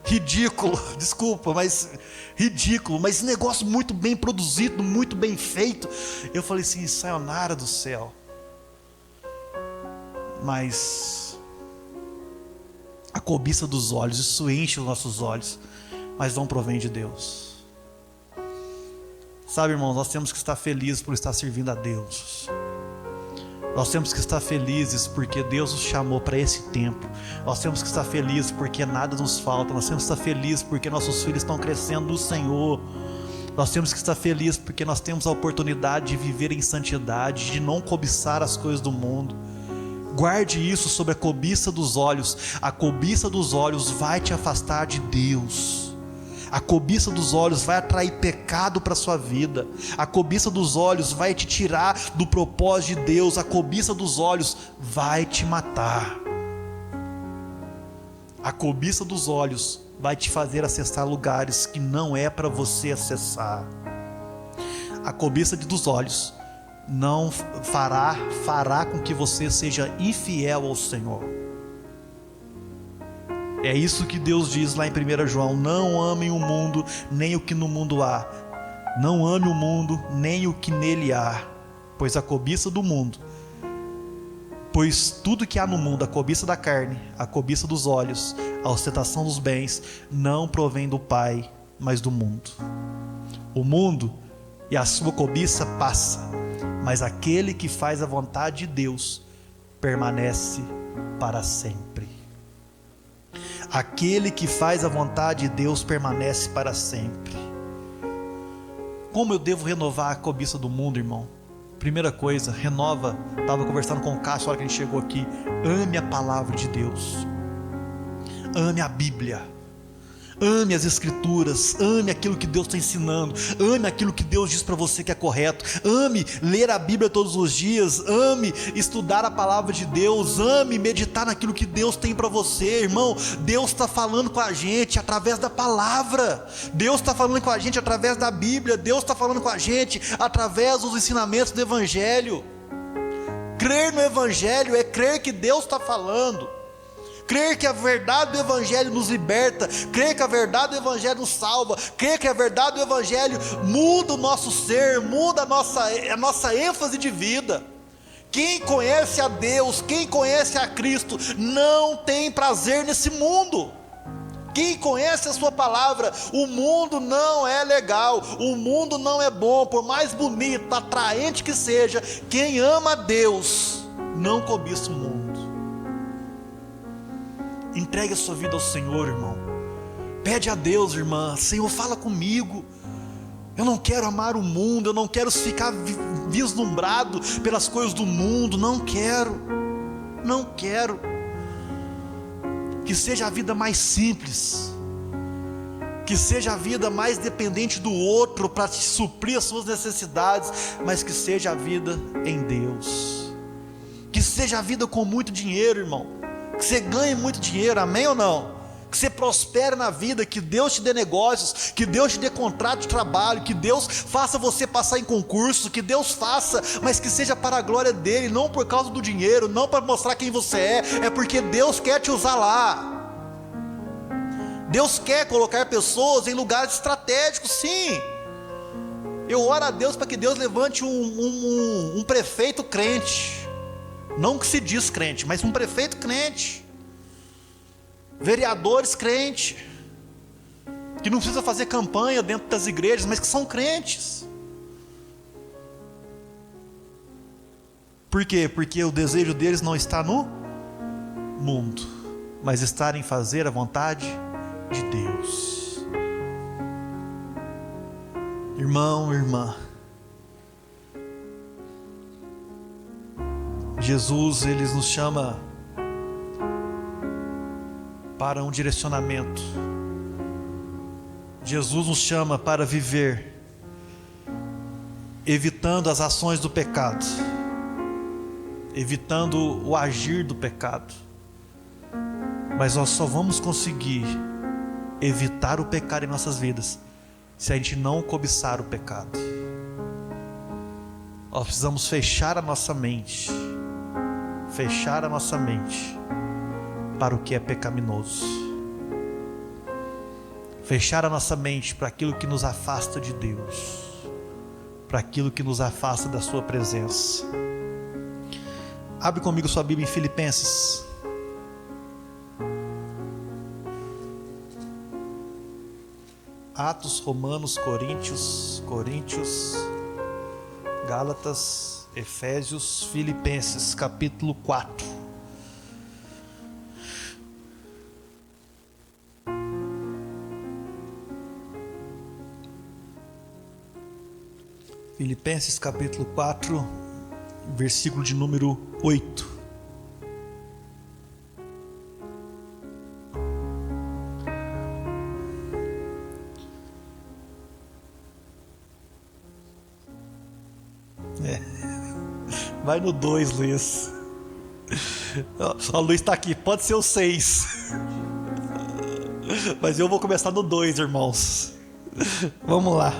Ridículo, desculpa, mas ridículo, mas negócio muito bem produzido, muito bem feito. Eu falei assim, sayonara do céu. Mas a cobiça dos olhos, isso enche os nossos olhos, mas não provém de Deus. Sabe, irmãos, nós temos que estar felizes por estar servindo a Deus. Nós temos que estar felizes porque Deus nos chamou para esse tempo. Nós temos que estar felizes porque nada nos falta. Nós temos que estar felizes porque nossos filhos estão crescendo no Senhor. Nós temos que estar felizes porque nós temos a oportunidade de viver em santidade, de não cobiçar as coisas do mundo. Guarde isso sobre a cobiça dos olhos. A cobiça dos olhos vai te afastar de Deus. A cobiça dos olhos vai atrair pecado para a sua vida. A cobiça dos olhos vai te tirar do propósito de Deus. A cobiça dos olhos vai te matar. A cobiça dos olhos vai te fazer acessar lugares que não é para você acessar. A cobiça dos olhos não fará com que você seja infiel ao Senhor. É isso que Deus diz lá em 1 João: não amem o mundo, nem o que no mundo há. Não ame o mundo, nem o que nele há. Pois a cobiça do mundo, pois tudo que há no mundo, a cobiça da carne, a cobiça dos olhos, a ostentação dos bens, não provém do Pai, mas do mundo. O mundo e a sua cobiça passa, mas aquele que faz a vontade de Deus permanece para sempre. Aquele que faz a vontade de Deus permanece para sempre. Como eu devo renovar a cobiça do mundo, irmão? Primeira coisa, renova. Estava conversando com o Cássio na hora que a gente chegou aqui. Ame a palavra de Deus. Ame a Bíblia. Ame as Escrituras, ame aquilo que Deus está ensinando, ame aquilo que Deus diz para você que é correto, ame ler a Bíblia todos os dias, ame estudar a palavra de Deus, ame meditar naquilo que Deus tem para você, irmão. Deus está falando com a gente através da palavra, Deus está falando com a gente através da Bíblia, Deus está falando com a gente através dos ensinamentos do Evangelho. Crer no Evangelho é crer que Deus está falando. crer que a verdade do Evangelho nos liberta, crer que a verdade do Evangelho nos salva, crer que a verdade do Evangelho muda o nosso ser, muda a nossa ênfase de vida. Quem conhece a Deus, quem conhece a Cristo, não tem prazer nesse mundo. Quem conhece a sua palavra, o mundo não é legal, o mundo não é bom, por mais bonito, atraente que seja, quem ama a Deus, não cobiça o mundo. Entregue a sua vida ao Senhor, irmão. Pede a Deus, irmã, Senhor, fala comigo. Eu não quero amar o mundo, eu não quero ficar vislumbrado pelas coisas do mundo, não quero. Que seja a vida mais simples, que seja a vida mais dependente do outro para suprir as suas necessidades, mas que seja a vida em Deus. Que seja a vida com muito dinheiro, irmão, que você ganhe muito dinheiro, amém ou não? Que você prospere na vida, que Deus te dê negócios, que Deus te dê contrato de trabalho, que Deus faça você passar em concurso, que Deus faça, mas que seja para a glória dele, não por causa do dinheiro, não para mostrar quem você é porque Deus quer te usar lá. Deus quer colocar pessoas em lugares estratégicos, sim. Eu oro a Deus para que Deus levante um prefeito crente, não que se diz crente, mas um prefeito crente, vereadores crentes, que não precisa fazer campanha dentro das igrejas, mas que são crentes. Por quê? Porque o desejo deles não está no mundo, mas está em fazer a vontade de Deus. Irmão, irmã, Jesus, ele nos chama para um direcionamento. Jesus nos chama para viver evitando as ações do pecado, evitando o agir do pecado. Mas nós só vamos conseguir evitar o pecado em nossas vidas se a gente não cobiçar o pecado. Nós precisamos fechar a nossa mente para o que é pecaminoso, fechar a nossa mente para aquilo que nos afasta de Deus, para aquilo que nos afasta da sua presença. Abre comigo sua Bíblia em Filipenses. Atos, Romanos, Coríntios, Gálatas, Efésios, Filipenses, capítulo 4. Filipenses capítulo 4, versículo de número 8. Vai no 2, Luiz. O Luiz está aqui, pode ser o 6. Mas eu vou começar no 2, irmãos. Vamos lá.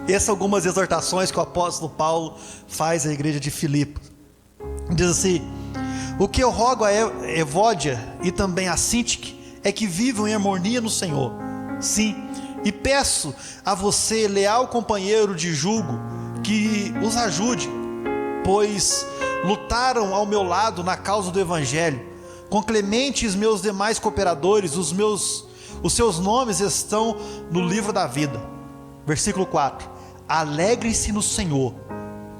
Essas são algumas exortações que o apóstolo Paulo faz à igreja de Filipe. Diz assim: o que eu rogo a Evódia e também a Sintique é que vivam em harmonia no Senhor. Sim, e peço a você, leal companheiro de jugo, que os ajude, pois lutaram ao meu lado na causa do Evangelho. Com Clemente e os meus demais cooperadores, os seus nomes estão no livro da vida. Versículo 4: alegrem-se no Senhor.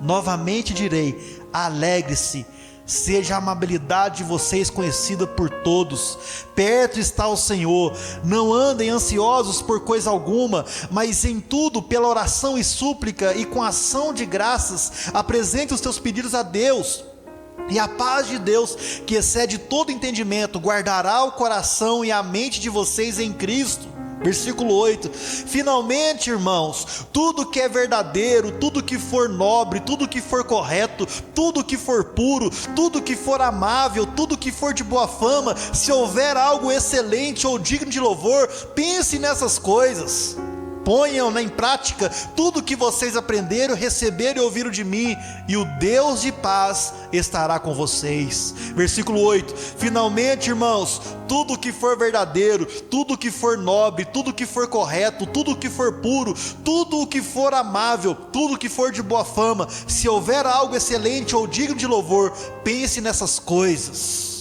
Novamente direi: alegre-se. Seja a amabilidade de vocês conhecida por todos. Perto está o Senhor. Não andem ansiosos por coisa alguma, mas em tudo, pela oração e súplica e com ação de graças, apresente os teus pedidos a Deus. E a paz de Deus, que excede todo entendimento, guardará o coração e a mente de vocês em Cristo. Versículo 8: finalmente, irmãos, tudo que é verdadeiro, tudo que for nobre, tudo que for correto, tudo que for puro, tudo que for amável, tudo que for de boa fama, se houver algo excelente ou digno de louvor, pense nessas coisas. ponham em prática tudo que vocês aprenderam, receberam e ouviram de mim, e o Deus de paz estará com vocês. Versículo 8: finalmente, irmãos, tudo que for verdadeiro, tudo que for nobre, tudo que for correto, tudo que for puro, tudo o que for amável, tudo que for de boa fama, se houver algo excelente ou digno de louvor, pense nessas coisas.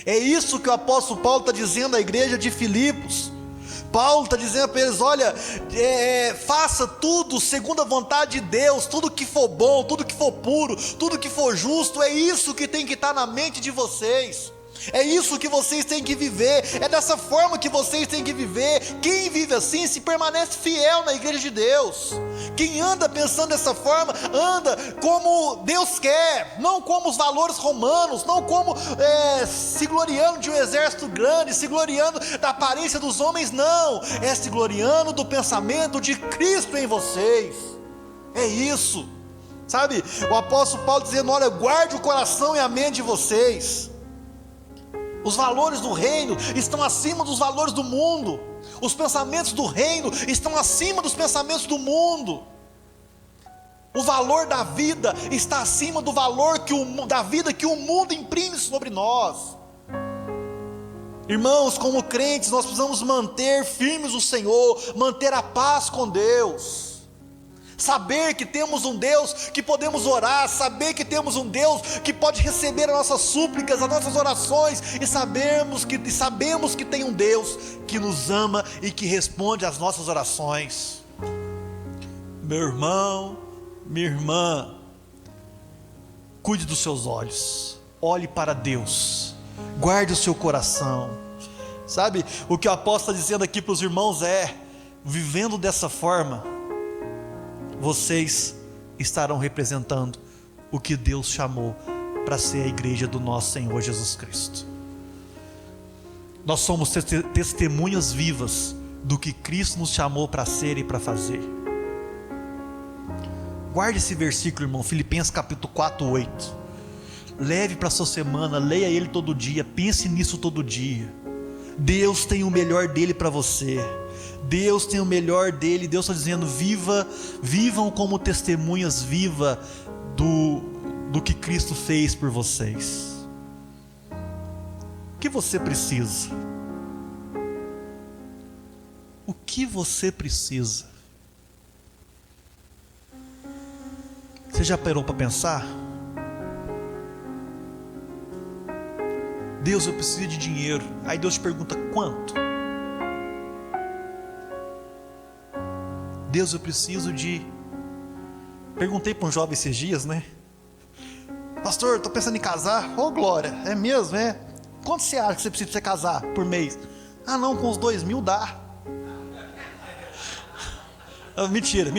É isso que o apóstolo Paulo está dizendo à igreja de Filipos. Paulo está dizendo para eles: olha, faça tudo segundo a vontade de Deus, tudo que for bom, tudo que for puro, tudo que for justo, é isso que tem que estar na mente de vocês, é isso que vocês têm que viver, é dessa forma que vocês têm que viver. Quem vive assim se permanece fiel na igreja de Deus. Quem anda pensando dessa forma, anda como Deus quer, não como os valores romanos, não como se gloriando de um exército grande, se gloriando da aparência dos homens, não, é se gloriando do pensamento de Cristo em vocês. É isso, sabe, o apóstolo Paulo dizendo: olha, guarde o coração e a mente de vocês. Os valores do reino estão acima dos valores do mundo. Os pensamentos do reino estão acima dos pensamentos do mundo. O valor da vida está acima do valor da vida que o mundo imprime sobre nós. Irmãos, como crentes, nós precisamos manter firmes o Senhor, manter a paz com Deus. Saber que temos um Deus que podemos orar, saber que temos um Deus que pode receber as nossas súplicas, as nossas orações, e sabemos que tem um Deus que nos ama e que responde às nossas orações. Meu irmão, minha irmã, cuide dos seus olhos, olhe para Deus, guarde o seu coração. Sabe, o que o apóstolo está dizendo aqui para os irmãos é: vivendo dessa forma, vocês estarão representando o que Deus chamou para ser a igreja do nosso Senhor Jesus Cristo. Nós somos testemunhas vivas do que Cristo nos chamou para ser e para fazer. Guarde esse versículo, irmão, Filipenses capítulo 4:8. Leve para a sua semana, leia ele todo dia, pense nisso todo dia. Deus tem o melhor dele para você. Deus tem o melhor dele. Deus está dizendo: vivam como testemunhas vivas do que Cristo fez por vocês. O que você precisa? O que você precisa? Você já parou para pensar? Deus, eu preciso de dinheiro. Aí Deus te pergunta: quanto? Deus, eu preciso de... Perguntei para um jovem esses dias, né? Pastor, estou pensando em casar. Ô, glória, é mesmo, é? Quanto você acha que você precisa para você casar por mês? Ah, não, com uns 2.000 dá. Mentira.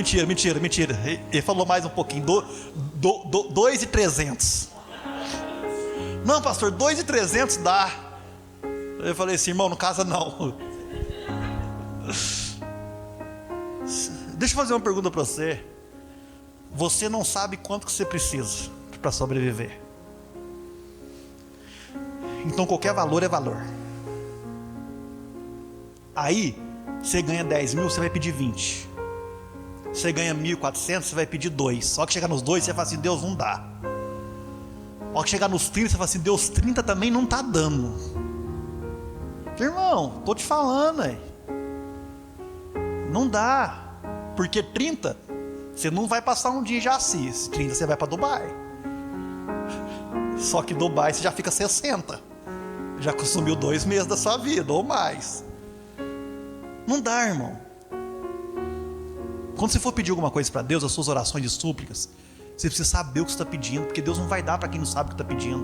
Ele falou mais um pouquinho, 2.300. Não, pastor, 2.300 dá. Eu falei assim: irmão, não casa não. Deixa eu fazer uma pergunta para você. Você não sabe quanto que você precisa para sobreviver. Então qualquer valor é valor. Aí você ganha 10.000, você vai pedir 20. Você ganha 1.400, você vai pedir 2. Só que chegar nos 2, você fala assim: Deus, não dá. Só que chegar nos 30, você fala assim: Deus, 30 também não está dando. Irmão, estou te falando aí. Não dá. Porque 30, você não vai passar um dia em Jaci. 30 você vai para Dubai. Só que Dubai você já fica 60. Já consumiu 2 meses da sua vida ou mais. Não dá, irmão. Quando você for pedir alguma coisa para Deus, as suas orações de súplicas, você precisa saber o que você está pedindo, porque Deus não vai dar para quem não sabe o que está pedindo.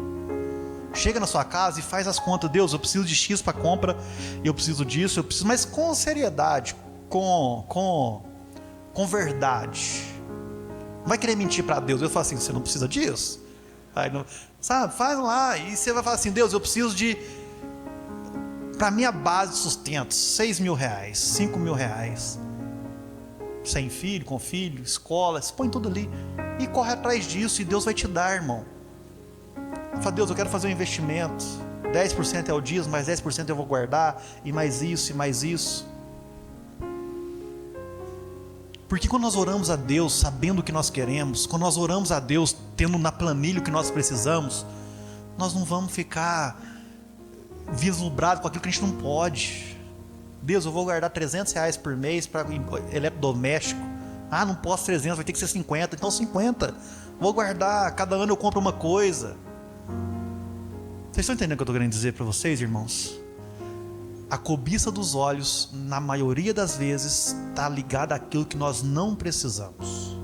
Chega na sua casa e faz as contas: Deus, eu preciso de X para compra, eu preciso disso, eu preciso, mas com seriedade, com verdade. Não vai querer mentir para Deus. Eu falo assim: você não precisa disso? Aí, não, sabe, faz lá. E você vai falar assim: Deus, eu preciso de, para minha base de sustento, 6.000 reais, 5.000 reais. Sem filho, com filho, escola, você põe tudo ali e corre atrás disso, e Deus vai te dar, irmão. Fala: Deus, eu quero fazer um investimento, 10% é o dízimo, mais 10% eu vou guardar, e mais isso, e mais isso. Porque quando nós oramos a Deus sabendo o que nós queremos, quando nós oramos a Deus tendo na planilha o que nós precisamos, nós não vamos ficar vislumbrados com aquilo que a gente não pode. Deus, eu vou guardar R$300 por mês para eletrodoméstico. Ah, não posso 300, vai ter que ser 50. Então 50, vou guardar, cada ano eu compro uma coisa. Vocês estão entendendo o que eu estou querendo dizer para vocês, irmãos? A cobiça dos olhos, na maioria das vezes, está ligada àquilo que nós não precisamos.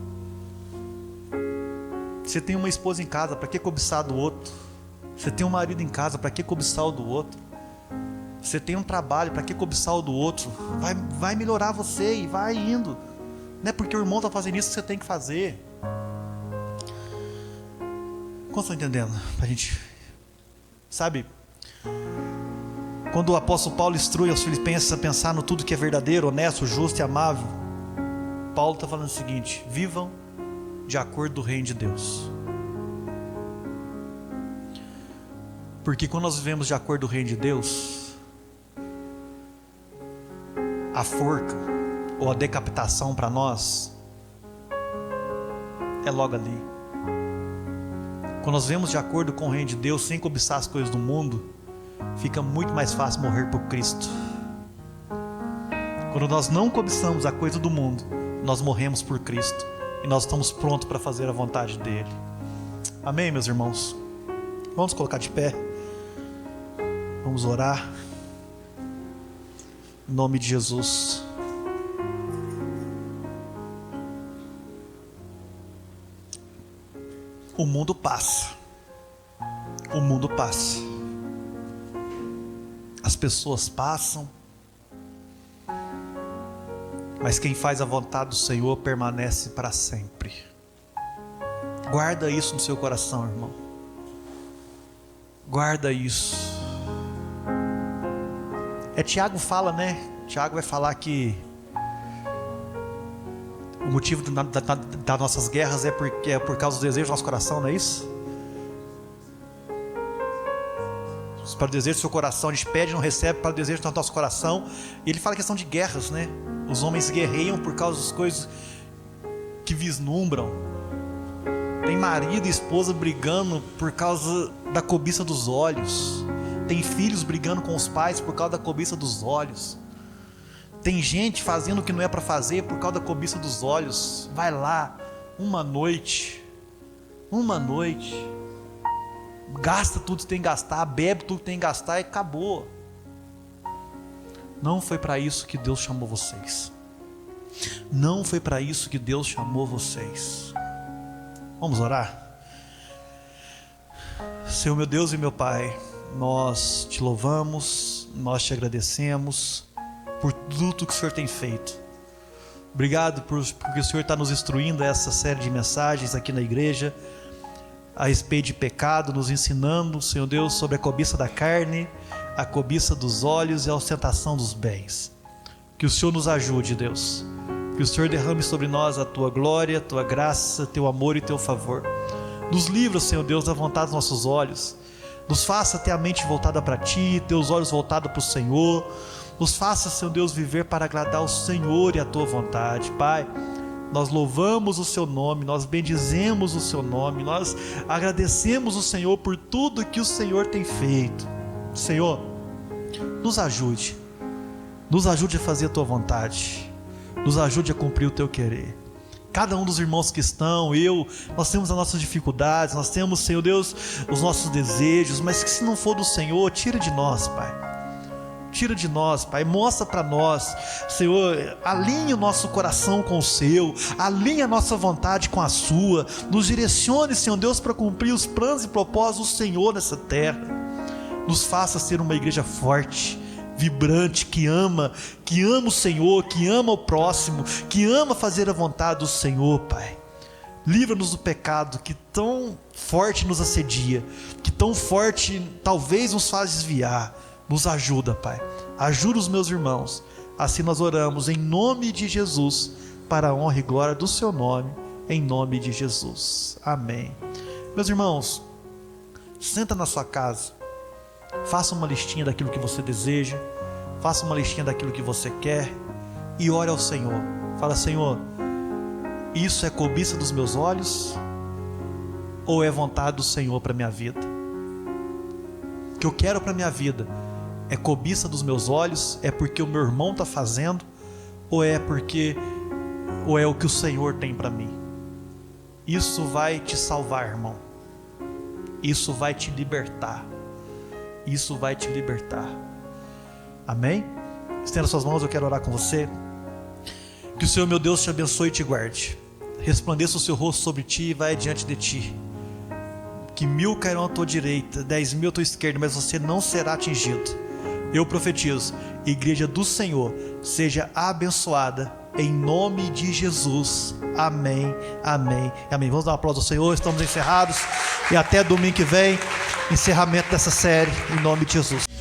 Você tem uma esposa em casa, para que cobiçar do outro? Você tem um marido em casa, para que cobiçar o do outro? Você tem um trabalho, para que cobiçar o do outro? Vai melhorar você e vai indo. Não é porque o irmão está fazendo isso que você tem que fazer. Como estão entendendo? A gente, sabe, quando o apóstolo Paulo instrui aos filipenses a pensar no tudo que é verdadeiro, honesto, justo e amável, Paulo está falando o seguinte: vivam de acordo com o reino de Deus. Porque quando nós vivemos de acordo com o reino de Deus, a forca ou a decapitação para nós é logo ali. Quando nós vivemos de acordo com o reino de Deus, sem cobiçar as coisas do mundo, fica muito mais fácil morrer por Cristo. Quando nós não cobiçamos a coisa do mundo, nós morremos por Cristo e nós estamos prontos para fazer a vontade dele. Amém, meus irmãos? Vamos colocar de pé, vamos orar em nome de Jesus. O mundo passa, o mundo passa, as pessoas passam, mas quem faz a vontade do Senhor permanece para sempre. Guarda isso no seu coração, irmão. Guarda isso. Tiago fala, né? Tiago vai falar que o motivo das nossas guerras é por causa do desejo do nosso coração, não é isso? Para o desejo do seu coração, a gente pede e não recebe, para o desejo do nosso coração. E ele fala a questão de guerras, né? Os homens guerreiam por causa das coisas que vislumbram. Tem marido e esposa brigando por causa da cobiça dos olhos. Tem filhos brigando com os pais por causa da cobiça dos olhos. Tem gente fazendo o que não é para fazer por causa da cobiça dos olhos. Vai lá, uma noite, gasta tudo que tem que gastar, bebe tudo que tem que gastar e acabou. Não foi para isso que Deus chamou vocês. Não foi para isso que Deus chamou vocês. Vamos orar? Senhor, meu Deus e meu Pai, nós te louvamos, nós te agradecemos por tudo que o Senhor tem feito. Obrigado porque o Senhor está nos instruindo essa série de mensagens aqui na igreja a respeito de pecado, nos ensinando, Senhor Deus, sobre a cobiça da carne, a cobiça dos olhos e a ostentação dos bens. Que o Senhor nos ajude, Deus. Que o Senhor derrame sobre nós a tua glória, a tua graça, teu amor e teu favor. Nos livra, Senhor Deus, da vontade dos nossos olhos. Nos faça ter a mente voltada para ti, teus olhos voltados para o Senhor. Nos faça, Senhor Deus, viver para agradar o Senhor e a tua vontade. Pai, nós louvamos o seu nome, nós bendizemos o seu nome, nós agradecemos o Senhor por tudo que o Senhor tem feito. Senhor, nos ajude a fazer a tua vontade, nos ajude a cumprir o teu querer. Cada um dos irmãos que estão, nós temos as nossas dificuldades, nós temos, Senhor Deus, os nossos desejos, mas que se não for do Senhor, tira de nós, Pai. Tira de nós, Pai, mostra para nós, Senhor, alinhe o nosso coração com o seu, alinhe a nossa vontade com a sua, nos direcione, Senhor Deus, para cumprir os planos e propósitos do Senhor nessa terra. Nos faça ser uma igreja forte, vibrante, que ama o Senhor, que ama o próximo, que ama fazer a vontade do Senhor, Pai. Livra-nos do pecado que tão forte nos assedia, que tão forte talvez nos faz desviar. Nos ajuda, Pai. Ajuda os meus irmãos. Assim nós oramos em nome de Jesus, para a honra e glória do seu nome, em nome de Jesus. Amém. Meus irmãos, senta na sua casa, faça uma listinha daquilo que você deseja, faça uma listinha daquilo que você quer e ore ao Senhor. Fala: Senhor, isso é cobiça dos meus olhos ou é vontade do Senhor para minha vida? O que eu quero para minha vida é cobiça dos meus olhos, é porque o meu irmão está fazendo, ou é o que o Senhor tem para mim? Isso vai te salvar, irmão. Isso vai te libertar. Isso vai te libertar. Amém? Estenda suas mãos, eu quero orar com você. Que o Senhor meu Deus te abençoe e te guarde. Resplandeça o seu rosto sobre ti e vai diante de ti. Que 1000 cairão à tua direita, 10.000 à tua esquerda, mas você não será atingido. Eu profetizo, igreja do Senhor, seja abençoada em nome de Jesus. Amém, amém, amém. Vamos dar um aplauso ao Senhor, estamos encerrados. E até domingo que vem, encerramento dessa série, em nome de Jesus.